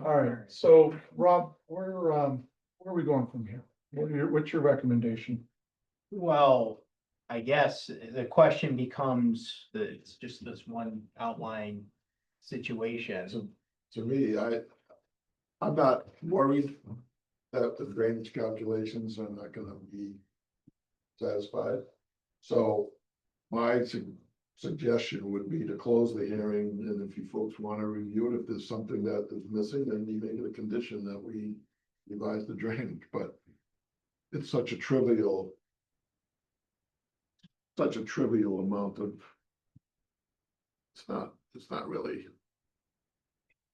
All right, so Rob, where are we going from here? What's your recommendation? Well, I guess the question becomes, it's just this one outline situation. To me, I'm not worried that the drainage calculations are not gonna be satisfied. So my suggestion would be to close the hearing, and if you folks wanna review it, if there's something that is missing, then you make it a condition that we revise the drainage, but it's such a trivial amount of. It's not really.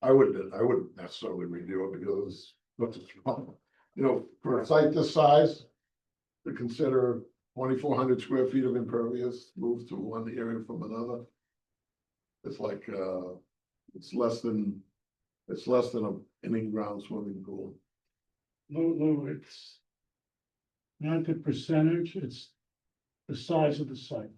I wouldn't necessarily review it because, for a site this size, to consider 2,400 square feet of impervious moved to one area from another. It's like, it's less than an in-ground swimming pool. Lou, it's not the percentage, it's the size of the site.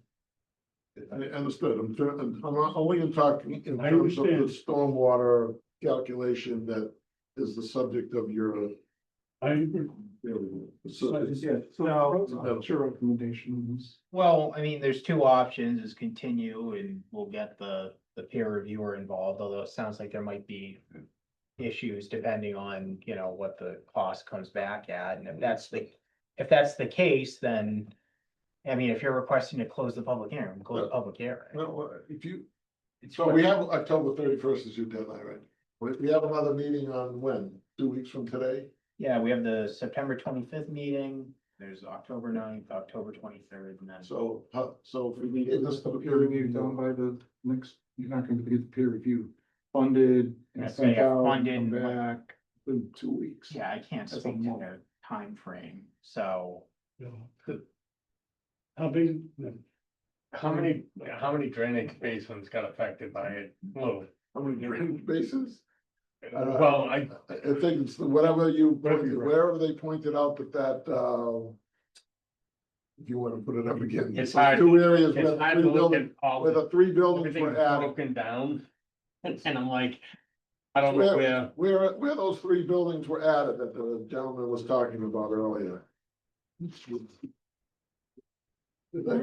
I understood, I'm only talking in I terms of the understand. stormwater calculation that is the subject of your. I agree. So, Yeah, No. what's your recommendation? Well, I mean, there's two options, is continue and we'll get the peer reviewer involved, although it sounds like there might be issues depending on, what the cost comes back at, and if that's the case, then I mean, if you're requesting to close the public hearing, close the public hearing. well, so we have October 31st is your deadline, right? We have another meeting on when? 2 weeks from today? Yeah, we have the September 25th meeting, there's October 9th, October 23rd, and then. So if we Get get this this to to the peer review done by the next, you're not gonna get the peer review funded and Yes, sent yeah, out, funded come and- back in 2 weeks. Yeah, I can't That's speak a to month. their timeframe, so. How big? How many drainage basins got affected by it? Lou? How many drainage bases? Well, I think it's whatever wherever they pointed out that, if you wanna put it up again. It's those hard- Two areas where it's the hard three to look buildings, at all, where the three buildings everything's were added. broken down. And I'm like, I don't know where, Where those three buildings were added that the gentleman was talking about earlier. I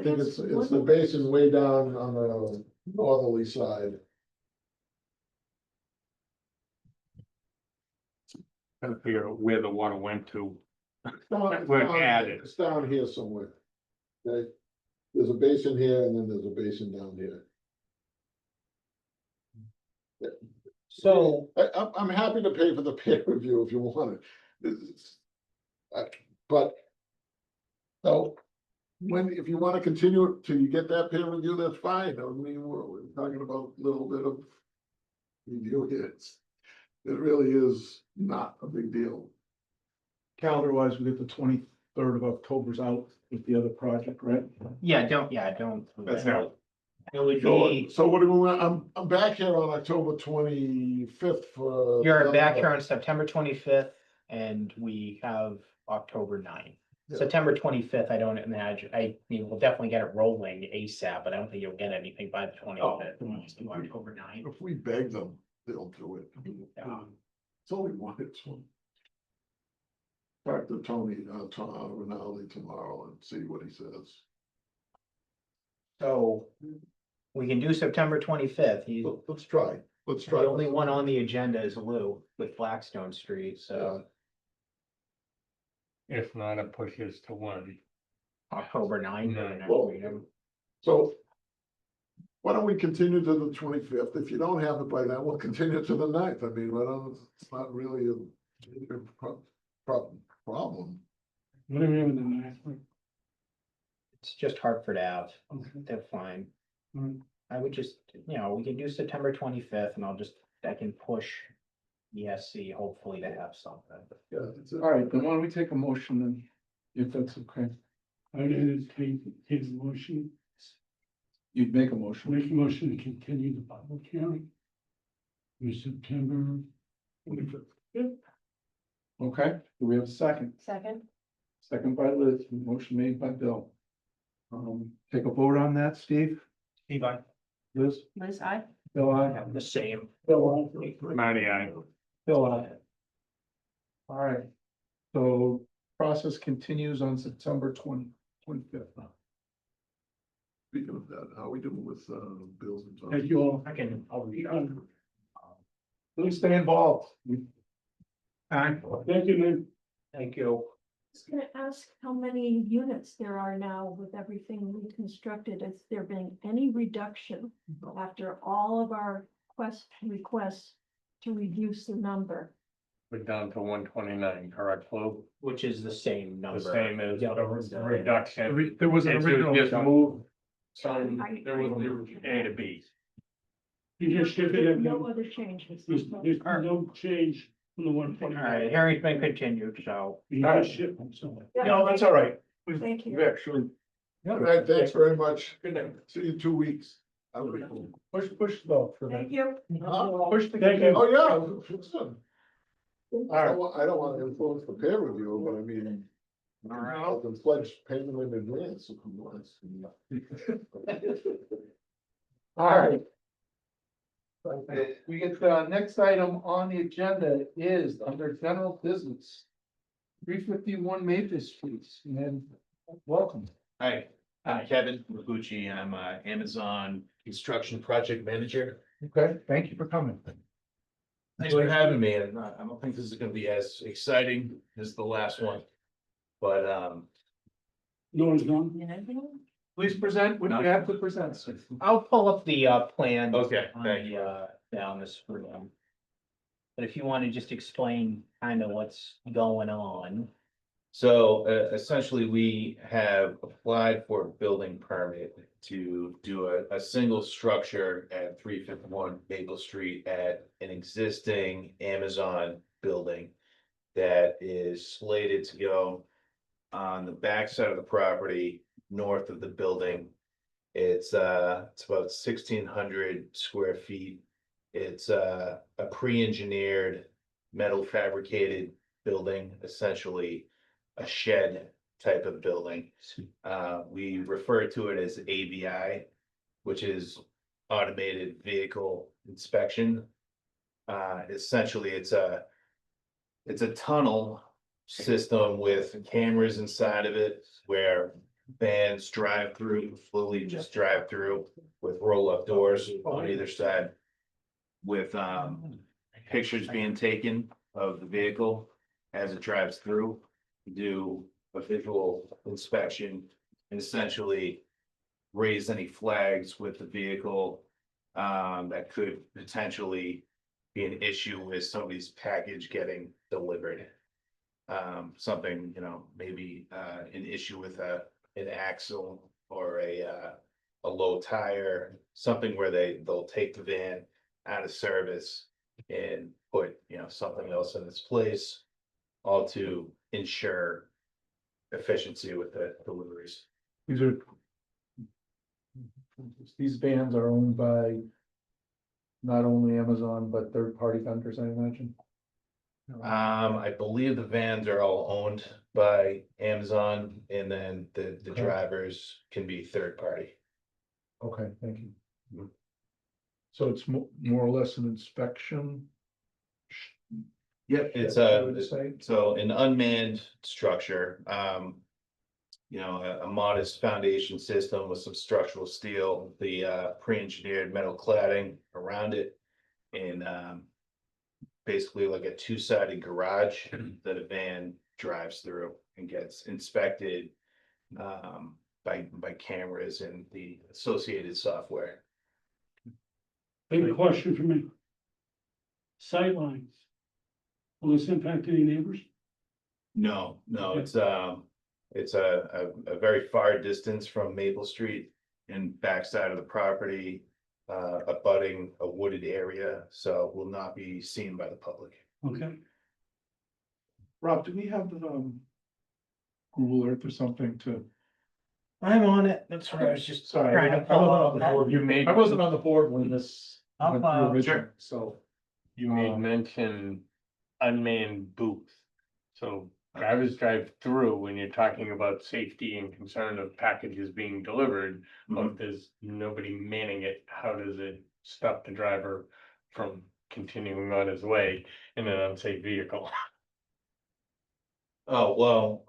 think it's the basin way down on the northerly side. trying to figure out where the water went to. It's Were down- added. It's down here somewhere. Okay, there's a basin here and then there's a basin down here. So, I'm happy to pay for the peer review if you want it. But. So, if you wanna continue till you get that peer review, that's fine. I mean, we're talking about a little bit of. Review here. It really is not a big deal. Calendar wise, we get the 23rd of October's out with the other project, right? don't. That's now. It would So, be, so what do we want? I'm back here on October 25th for. you're back here on September 25th, and we have October 9th. Yeah. September 25th, I don't imagine, I mean, we'll definitely get it rolling ASAP, but I don't think you'll get anything by the 25th. We'll just do October 9th. If we beg them, they'll do it. Yeah. It's only one, it's one. Talk to Tony, Rinaldi tomorrow and see what he says. So we can do September 25th. He's Let's try, let's the try. only one on the agenda is Lou with Blackstone Street, so If not, it pushes to one. October 9th. or the next Well, meeting. So. Why don't we continue to the 25th? If you don't have it by then, we'll continue to the 9th. I mean, it's not really a big problem. What do we have in the ninth? It's just Hartford Ave. Okay. They're fine. Mm. I would just, we can do September 25th and I can push ESC hopefully to have something. Yeah, that's it. All right, then why don't we take a motion then, if that's okay? I would entertain a motion, You'd make a motion. make a motion to continue the public hearing. To September 25th. Okay, do we have a second? Second, Second by Liz, motion made by Bill. Take a vote on that, Steve? Steve, I. Liz? Liz, I. Bill, aye. The same. Bill, aye. Marty, I. Bill, aye. All right, so process continues on September 25th. Speaking of that, how are we doing with, bills and? Thank you all. I'll read. Please stay involved. Thank you, man. Thank you. I was gonna ask how many units there are now with everything reconstructed. Has there been any reduction after all of our requests to reduce the number? We're down to 129, correct, Lou? Which is the same The number. same as Yeah. the reduction. There was an It's original. just moved some, I- there was A to B. You just shifted it. No other changes. There's no change from the one. All right, hearing's been continued, so. You just shift them, so. No, that's all right. Thank you. We actually. All right, thanks very much. Good night. See you in 2 weeks. Push the vote for that. Thank you. Push the. Thank you. Oh, yeah. Listen, All right. I don't want to influence the peer review, but I mean. All right. I can pledge payment in advance if you want. All right. We get the next item on the agenda is under general business. 351 Maple Street, and welcome. Hi, I'm Kevin Maguchi. I'm a Amazon Construction Project Manager. Okay, thank you for coming. Thanks for having me, and I don't think this is gonna be as exciting as the last one. But, No one's gone. Please present what you have to present, sir. I'll pull up the plan. okay, on thank the, you. Down the screen. But if you want to just explain kind of what's going on. So essentially, we have applied for a building permit to do a single structure at 351 Maple Street at an existing Amazon building that is slated to go on the backside of the property, north of the building. It's about 1,600 square feet. It's a pre-engineered metal fabricated building, essentially a shed type of building. We refer to it as AVI, which is automated vehicle inspection. Essentially, it's a tunnel system with cameras inside of it where vans drive through, fully just drive through with roll-up doors on either side. With pictures being taken of the vehicle as it drives through, do a visual inspection and essentially raise any flags with the vehicle that could potentially be an issue with somebody's package getting delivered. Something, maybe an issue with an axle or a low tire, something where they'll take the van out of service and put, something else in its place, all to ensure efficiency with the deliveries. These are These vans are owned by not only Amazon, but third-party vendors, I imagine. I believe the vans are all owned by Amazon and then the Okay. drivers can be third party. Okay, thank you. So it's more or less an inspection? Yep, it's I would say. so an unmanned structure, you know, a modest foundation system with some structural steel, the pre-engineered metal cladding around it. And basically like a two-sided garage that a van drives through and gets inspected by cameras and the associated software. Big question for me. Sightlines. Will this impact any neighbors? No, Okay. it's a very far distance from Maple Street and backside of the property. Abutting a wooded area, so will not be seen by the public. Okay. Rob, do we have the Google Earth or something to? I'm on it, that's right, I was just Sorry, trying to pull up that. You made, I wasn't on the board when this. I'll went through file. originally, Sure. So, you made mention unmanned booth. So drivers drive through when you're talking about safety and concern of packages being delivered. But if there's nobody manning it, how does it stop the driver from continuing on his way in an unsafe vehicle? Oh, well,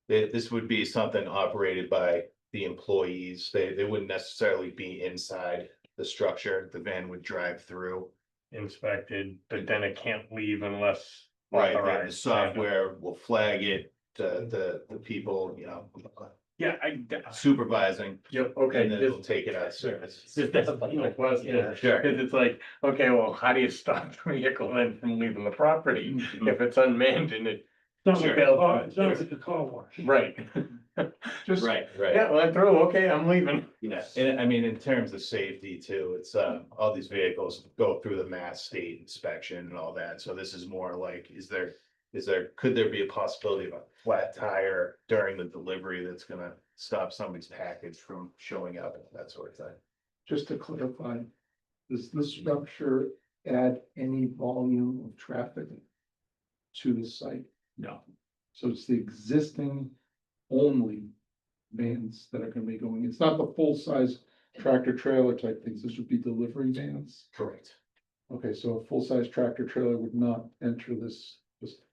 this would be something operated by the employees. They wouldn't necessarily be inside the structure. The van would drive through. Inspected, but then it can't leave unless Right, the authorized. software will flag it, the people, you know, Yeah, supervising. yep, okay. And then this- they'll take it out of service. Just that's the question. Yeah, sure. Cause it's like, okay, well, how do you stop the vehicle then from leaving the property if it's unmanned and it, It's not like Sure. a car, it's not like a car wash. right? just. Right, right. Yeah, well, I'm through, okay, I'm leaving. Yeah, and I mean, in terms of safety too, it's, all these vehicles go through the Mass State inspection and all that, so this is more like, could there be a possibility of a flat tire during the delivery that's gonna stop somebody's package from showing up, that sort of thing? Just to clarify, does this structure add any volume of traffic to the site? No. So it's the existing only vans that are gonna be going, it's not the full-size tractor trailer type things, this would be delivery vans? Correct. Okay, so a full-size tractor trailer would not enter this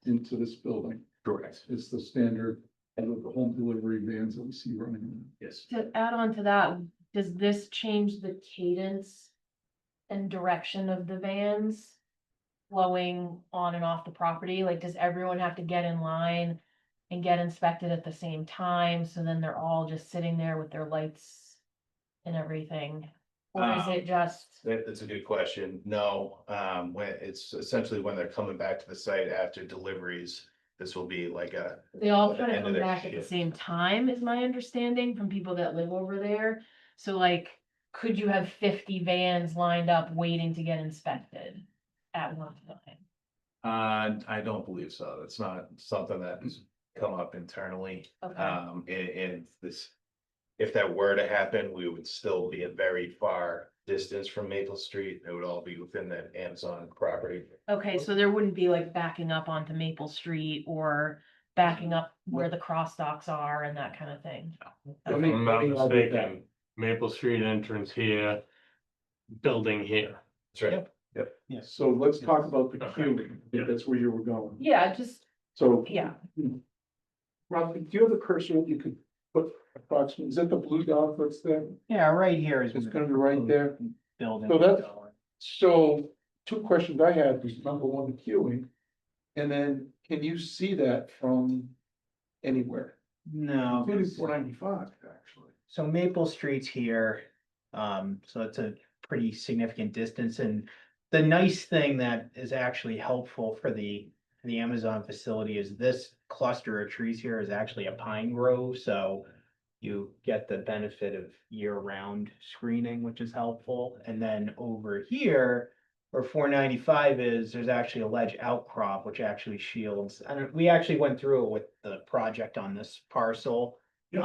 into this building. Correct. It's the standard of the home delivery vans that we see running. Yes. To add on to that, does this change the cadence and direction of the vans flowing on and off the property? Like, does everyone have to get in line and get inspected at the same time? So then they're all just sitting there with their lights and everything? Or is it just, That's a good question. No, when it's essentially when they're coming back to the site after deliveries, this will be like a, they all At the kind of end of come their back at the shift. same time, is my understanding from people that live over there? So like, could you have 50 vans lined up waiting to get inspected at one time? I don't believe so. That's not something that's come up internally. Okay. And this, if that were to happen, we would still be a very far distance from Maple Street. It would all be within that Amazon property. Okay, so there wouldn't be like backing up onto Maple Street or backing up where the cross docks are and that kind of thing? If Let me- I'm not let me add to that. mistaken, Maple Street entrance here, building here. That's right. Yes. So let's talk about the Okay. queue, Yeah. if that's where you were going. Yeah, just, So. yeah. Rob, do you have a cursor that you could put approximately, is that the blue dot that's there? Yeah, right here is. It's gonna be right there. Building. So that's- So two questions I had was number one, the queuing. And then can you see that from anywhere? No. Including 495, actually. So Maple Street's here, so it's a pretty significant distance, and the nice thing that is actually helpful for the Amazon facility is this cluster of trees here is actually a pine grove, so you get the benefit of year-round screening, which is helpful, and then over here, where 495 is, there's actually a ledge outcrop, which actually shields, and we actually went through it with the project on this parcel. Yeah.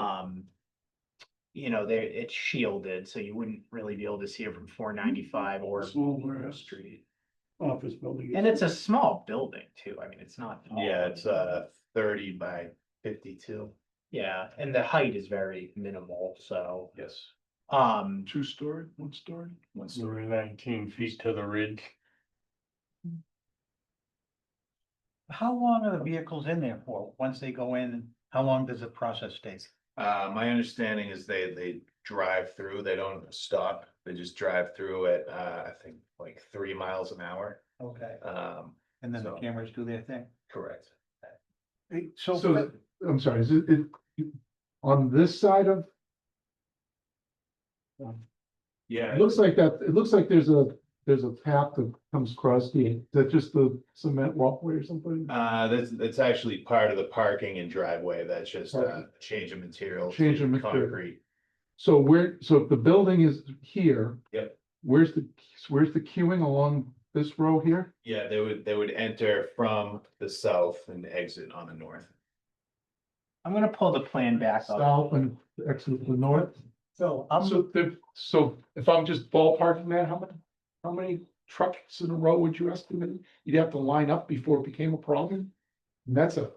you know, it's shielded, so you wouldn't really be able to see it from 495 or Small warehouse Street. office building. And it's a small building too. I mean, it's not. tall. Yeah, it's 30 by 52. Yeah, and the height is very minimal, so, Yes. 2-story, 1-story? We're 19 feet to the ridge. How long are the vehicles in there for? Once they go in, how long does the process take? My understanding is they drive through, they don't stop, they just drive through at, I think like 3 miles an hour. Okay. And And then the cameras do their thing? correct. So, I'm sorry, is it on this side of? Yeah. It looks like there's a path that comes across the, is that just the cement walkway or something? That's actually part of the parking and driveway, that's just Parking. change of material. Change to of material. Concrete. So if the building is here. Yep. Where's the queuing along this row here? Yeah, they would enter from the south and exit on the north. I'm gonna pull the plan back up. South and exit the north? So So if I'm just ballparking that, how many trucks in a row would you estimate? You'd have to line up before it became a problem? And that's Too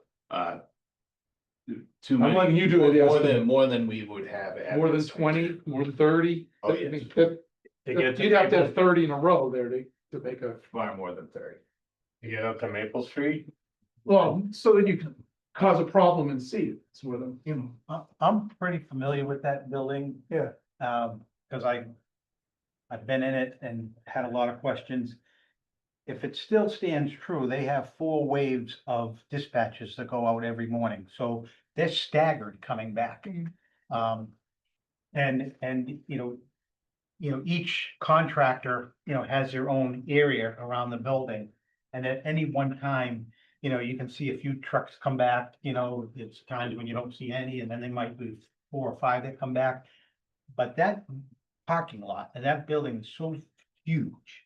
I'm many. letting you do it, yes. More than we would have. at more than this 20, more than 30? Oh, I yes. mean, To get You'd have to have 30 in a row there to make a, Far more than 30. To get up to Maple Street. well, so that you can cause a problem and see it. It's what I'm, I'm pretty familiar with that building. Yeah. Cause I've been in it and had a lot of questions. If it still stands true, they have 4 waves of dispatches that go out every morning, so they're staggered coming back. And, each contractor, has their own area around the building. And at any one time, you can see a few trucks come back, it's times when you don't see any, and then they might be 4 or 5 that come back. But that parking lot and that building is so huge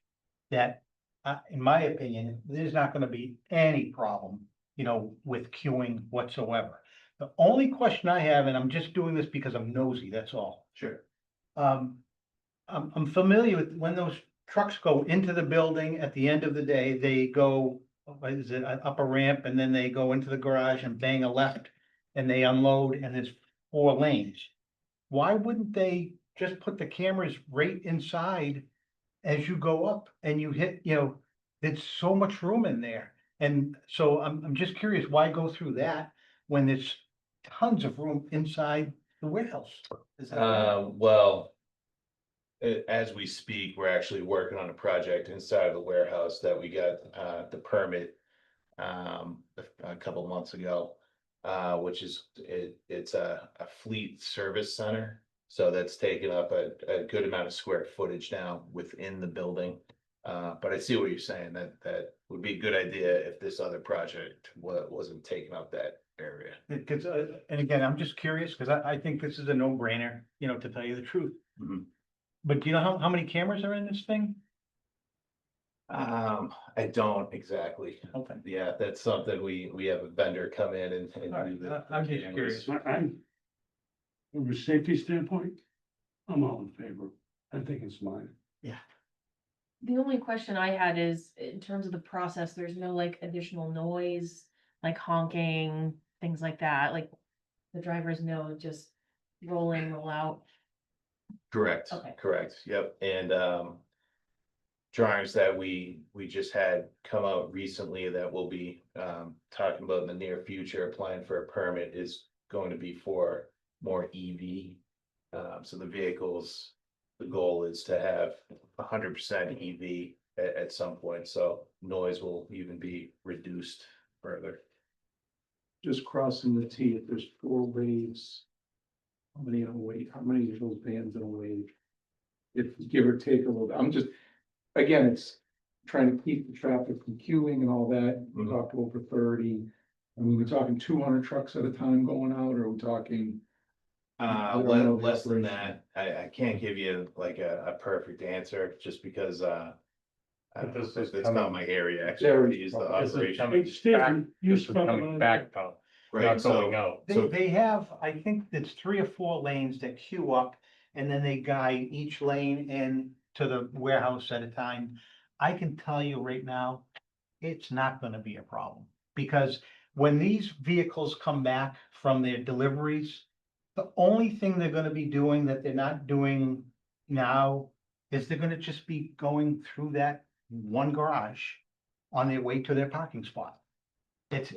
that, in my opinion, there's not gonna be any problem, with queuing whatsoever. The only question I have, and I'm just doing this because I'm nosy, that's all. Sure. I'm familiar with when those trucks go into the building, at the end of the day, they go, what is it, up a ramp, and then they go into the garage and bang a left, and they unload, and there's 4 lanes. Why wouldn't they just put the cameras right inside as you go up and you hit, there's so much room in there. And so I'm just curious, why go through that when there's tons of room inside the warehouse? Is that right? Well, as we speak, we're actually working on a project inside of the warehouse that we got the permit a couple months ago, which is it's a fleet service center. So that's taken up a good amount of square footage now within the building. But I see what you're saying, that would be a good idea if this other project wasn't taking up that area. Because, and again, I'm just curious, because I think this is a no-brainer, to tell you the truth. Mhm. But do you know how many cameras are in this thing? I don't exactly. Okay. Yeah, that's something we have a vendor come in and. All right, do the I'm just cameras. curious. From a safety standpoint, I'm all in favor. I think it's mine. The only question I had is, in terms of the process, there's no like additional noise, like honking, things like that, like the drivers know, just roll in, roll out. Correct, Okay. correct, yep, and drawings that we just had come out recently that we'll be talking about in the near future, applying for a permit is going to be for more EV. So the vehicles, the goal is to have 100% EV at some point, so noise will even be reduced further. just crossing the T, if there's 4 waves. How many in a wave, how many of those vans in a wave? If give or take a little, I'm just, again, it's trying to keep the traffic from queuing and all that, we Mhm. talked over 30. I mean, we're talking 200 trucks at a time going out, or are we talking? I don't know the Less than operation. that, I can't give you like a perfect answer, just because But this is it's coming- not my area, Very actually, is the small. This is operation. coming Hey, Stephen, back, you this is coming specialize- back though. Right, not going so, out. They have, I think it's 3 or 4 lanes that queue up and then they guide each lane in to the warehouse at a time. I can tell you right now, it's not gonna be a problem. Because when these vehicles come back from their deliveries, the only thing they're gonna be doing that they're not doing now is they're gonna just be going through that one garage on their way to their parking spot. It's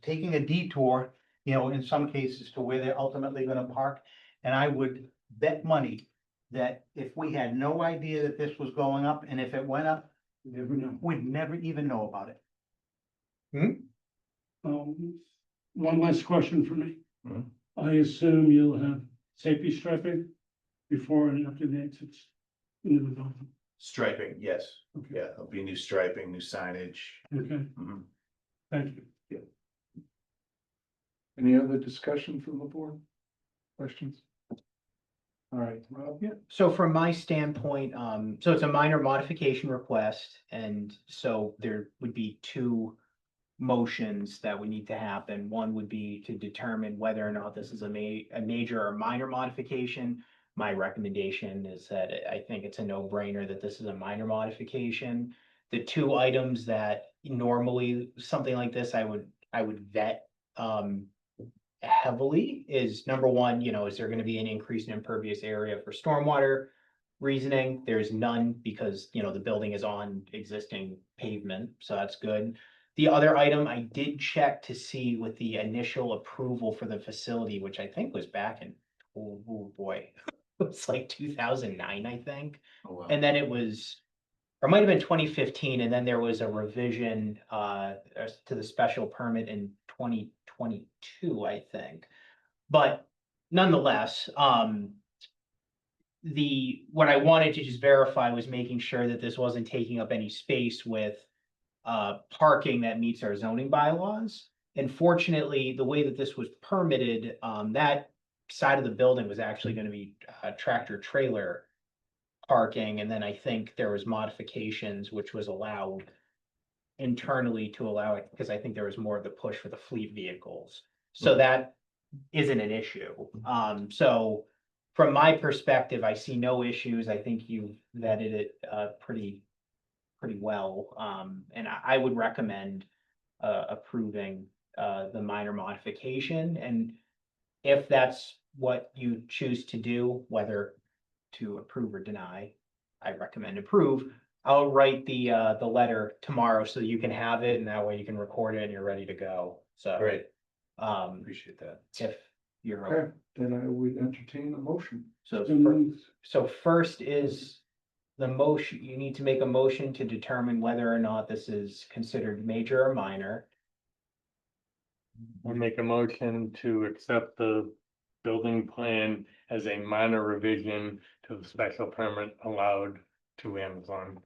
taking a detour, you know, in some cases to where they're ultimately gonna park. And I would bet money that if we had no idea that this was going up, and if it went up, You never know. we'd never even know about it. One last question for me. Mhm. I assume you'll have safety striping before and after the exits into the building. striping, yes, Okay. yeah, there'll be new striping, new signage. Okay, Mhm. thank you. Any other discussion from the board? Questions? All right, Rob? Yeah. So from my standpoint, so it's a minor modification request, and so there would be two motions that would need to happen. One would be to determine whether or not this is a major or minor modification. My recommendation is that I think it's a no-brainer that this is a minor modification. The two items that normally, something like this, I would vet, heavily is number one, is there gonna be an increase in impervious area for stormwater reasoning? There's none because, the building is on existing pavement, so that's good. The other item I did check to see with the initial approval for the facility, which I think was back in, oh boy, it's like 2009, I think. Oh, wow. And then it was, or it might have been 2015, and then there was a revision as to the special permit in 2022, I think. But nonetheless, what I wanted to just verify was making sure that this wasn't taking up any space with parking that meets our zoning bylaws. And fortunately, the way that this was permitted, that side of the building was actually gonna be tractor trailer parking, and then I think there was modifications which was allowed internally to allow it, because I think there was more of the push for the fleet vehicles. So that isn't an issue. So from my perspective, I see no issues. I think you've vetted it pretty well. And I would recommend approving the minor modification. And if that's what you choose to do, whether to approve or deny, I recommend approve. I'll write the letter tomorrow so you can have it, and that way you can record it and you're ready to go. So. Great, Appreciate that. If you're. Okay, then I would entertain a motion. So, So moved. so first is the motion, you need to make a motion to determine whether or not this is considered major or minor. We make a motion to accept the building plan as a minor revision to the special permit allowed to Amazon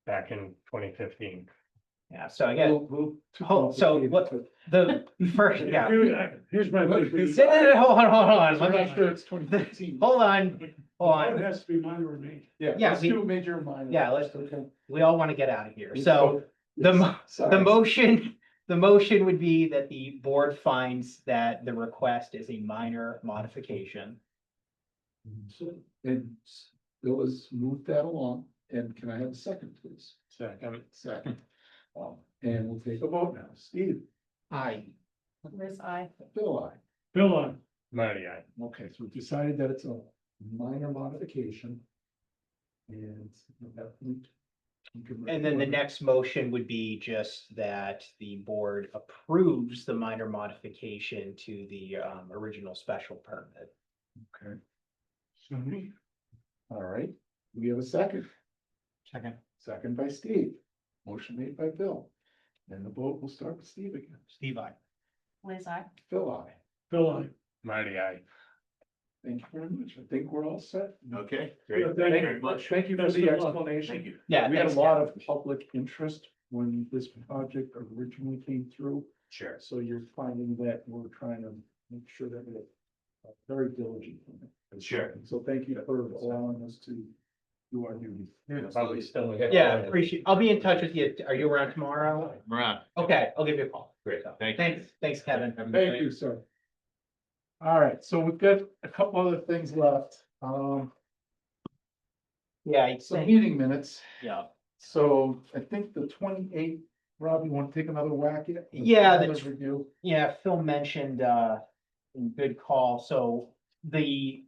back in 2015. Yeah, so again, Too so complicated what- to- the first, yeah. Here's my. Hold on. I'm not sure it's 2015. Hold on, It hold on. has to be minor or major. Yeah, Yeah, let's we- do major and minor. Yeah, let's, Okay. we all want to get out of here. So the, Yes, sorry. the motion would be that the board finds that the request is a minor modification. So, and Bill has moved that along, and can I have a second, please? Second. Second. And we'll take a vote now. Steve? Aye. Liz, I. Bill, aye. Bill on. Marty, aye. Okay, so we've decided that it's a minor modification. And that point, you can And then the record- next motion would be just that the board approves the minor modification to the original special permit. Okay, So me. all right. We have a second. Second, Second by Steve. Motion made by Bill. And the vote will start with Steve again. Steve, I. Liz, I. Bill, aye. Bill on. Marty, aye. Thank you very much. I think we're all set. okay, Yeah, great, thank thank you you. very much. Thank you for Best the of luck. explanation. Thank you. Yeah, We had a thanks, lot of public interest when this project originally came through. Sure. So you're finding that we're trying to make sure that we're very diligent. Sure. So thank you for allowing us to do our duty. Probably still. Yeah, appreciate, I'll be in touch with you. Are you around tomorrow? Around. Okay, I'll give you a call. Great, thank you. Thanks, Kevin. Thank you, sir. All right, so we've got a couple other things left. Yeah, I Some think, meeting minutes. yeah. So I think the 28th, Rob, you want to take another whack at it? Yeah, Another that's- review. Yeah, Phil mentioned, in good call, so the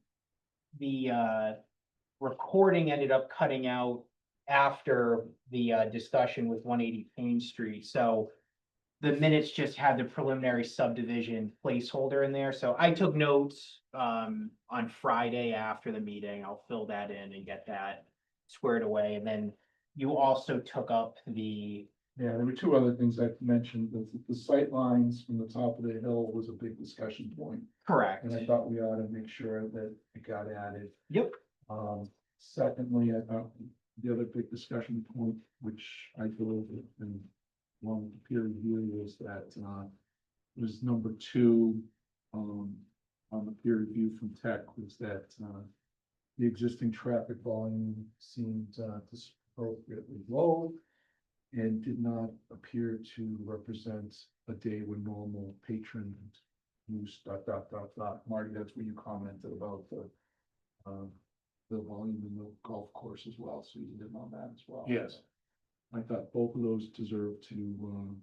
recording ended up cutting out after the, discussion with 180 Payne Street, so the minutes just had the preliminary subdivision placeholder in there, so I took notes, on Friday after the meeting, I'll fill that in and get that squared away, and then you also took up the, Yeah, there were two other things I mentioned. The sight lines from the top of the hill was a big discussion point. correct. And I thought we ought to make sure that it got added. Yep. Secondly, I thought the other big discussion point, which I believe in along with the peer review, was that, was number 2, on the peer review from Tech, was that, the existing traffic volume seemed, disproportionately low and did not appear to represent a day when normal patron use, ... Marty, that's where you commented about the volume in the golf course as well, so you did on that as well. Yes. I thought both of those deserve to,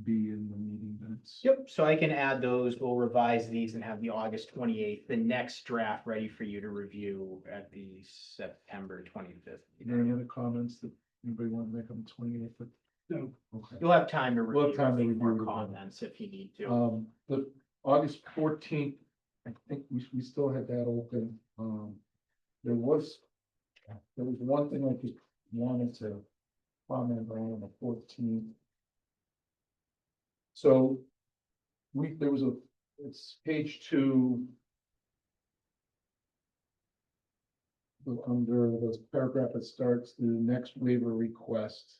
be in the meeting minutes. Yep, so I can add those, we'll revise these and have the August 28th, the next draft ready for you to review at the September 25th. Are there any other comments that anybody want to make on the 28th? No. Okay. You'll have time to We'll have review, time I to think, more review them. comments if you need to. The August 14th, I think we still had that open. There was one thing I just wanted to comment on the 14th. So it's page 2. Under the paragraph that starts the next waiver request,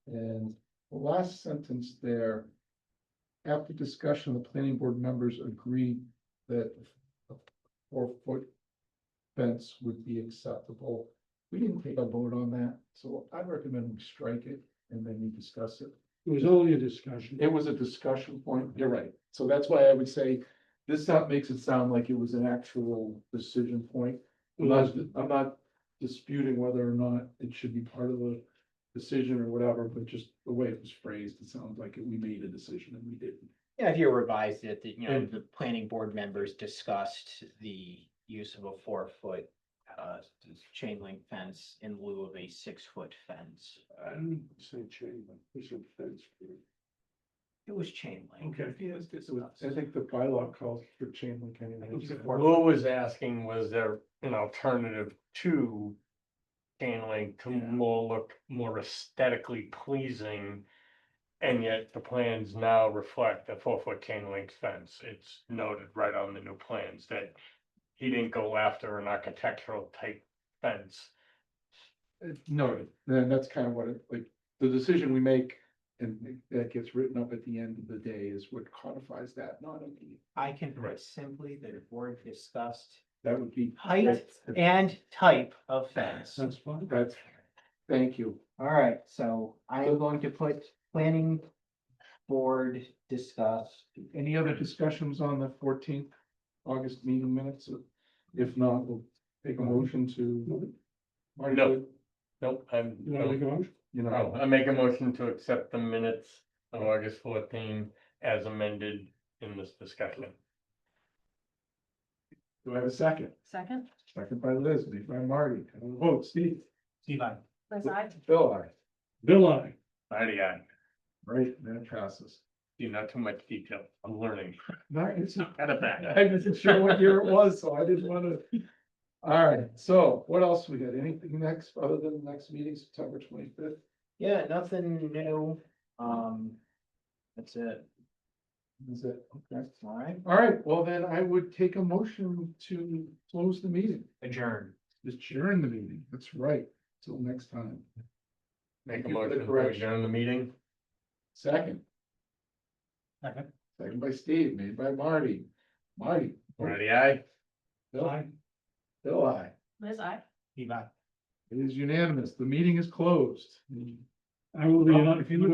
and the last sentence there. After discussion, the planning board members agreed that a 4-foot fence would be acceptable. We didn't take a vote on that, so I recommend we strike it and then we discuss it. It was only a discussion. It was a discussion point, you're right. So that's why I would say this makes it sound like it was an actual decision point. I'm not disputing whether or not it should be part of the decision or whatever, but just the way it was phrased, it sounds like we made a decision and we didn't. Yeah, if you revised it, that, you know, And- the planning board members discussed the use of a 4-foot chain link fence in lieu of a 6-foot fence. I didn't say chain, but we said fence. It was chain link. Okay. Yes, I think the bylaw calls for chain link anyway. Lou was asking, was there an alternative to chain link to look more aesthetically pleasing? And yet the plans now reflect a 4-foot chain link fence. It's noted right on the new plans that he didn't go after an architectural type fence. Noted, then that's kind of what the decision we make and that gets written up at the end of the day is what codifies that, not a meeting. I can put simply that the board discussed That would be. height and type of fence. That's fine. Thank you. All right, so I am going to put planning board discussed. Any other discussions on the 14th August meeting minutes? If not, we'll take a motion to. Marty, No. good? Nope, You wanna make a motion? You know, I make a motion to accept the minutes of August 14 as amended in this discussion. do I have a second? Second, Second by Liz, made by Marty. Vote, Steve. Steve, I. Liz, I. Bill, aye. Bill, I. Marty, I, Right, that passes. do not too much detail. I'm learning. No, it's Out of that. I wasn't sure what year it was, so I didn't want to. All right, so what else we got? Anything next, other than the next meeting, September 25th? Yeah, nothing new. That's it. Is it? Okay. All right, All right, well then I would take a motion to close the meeting, adjourn. adjourn the meeting. That's right. Till next time. Make a Thank you for the motion to correction. adjourn the meeting. Second, Second. second by Steve, made by Marty. Marty. Marty, I. Bill, Aye. Bill, aye. Liz, I. Steve, I. It is unanimous. The meeting is closed. I will be, Well, if you look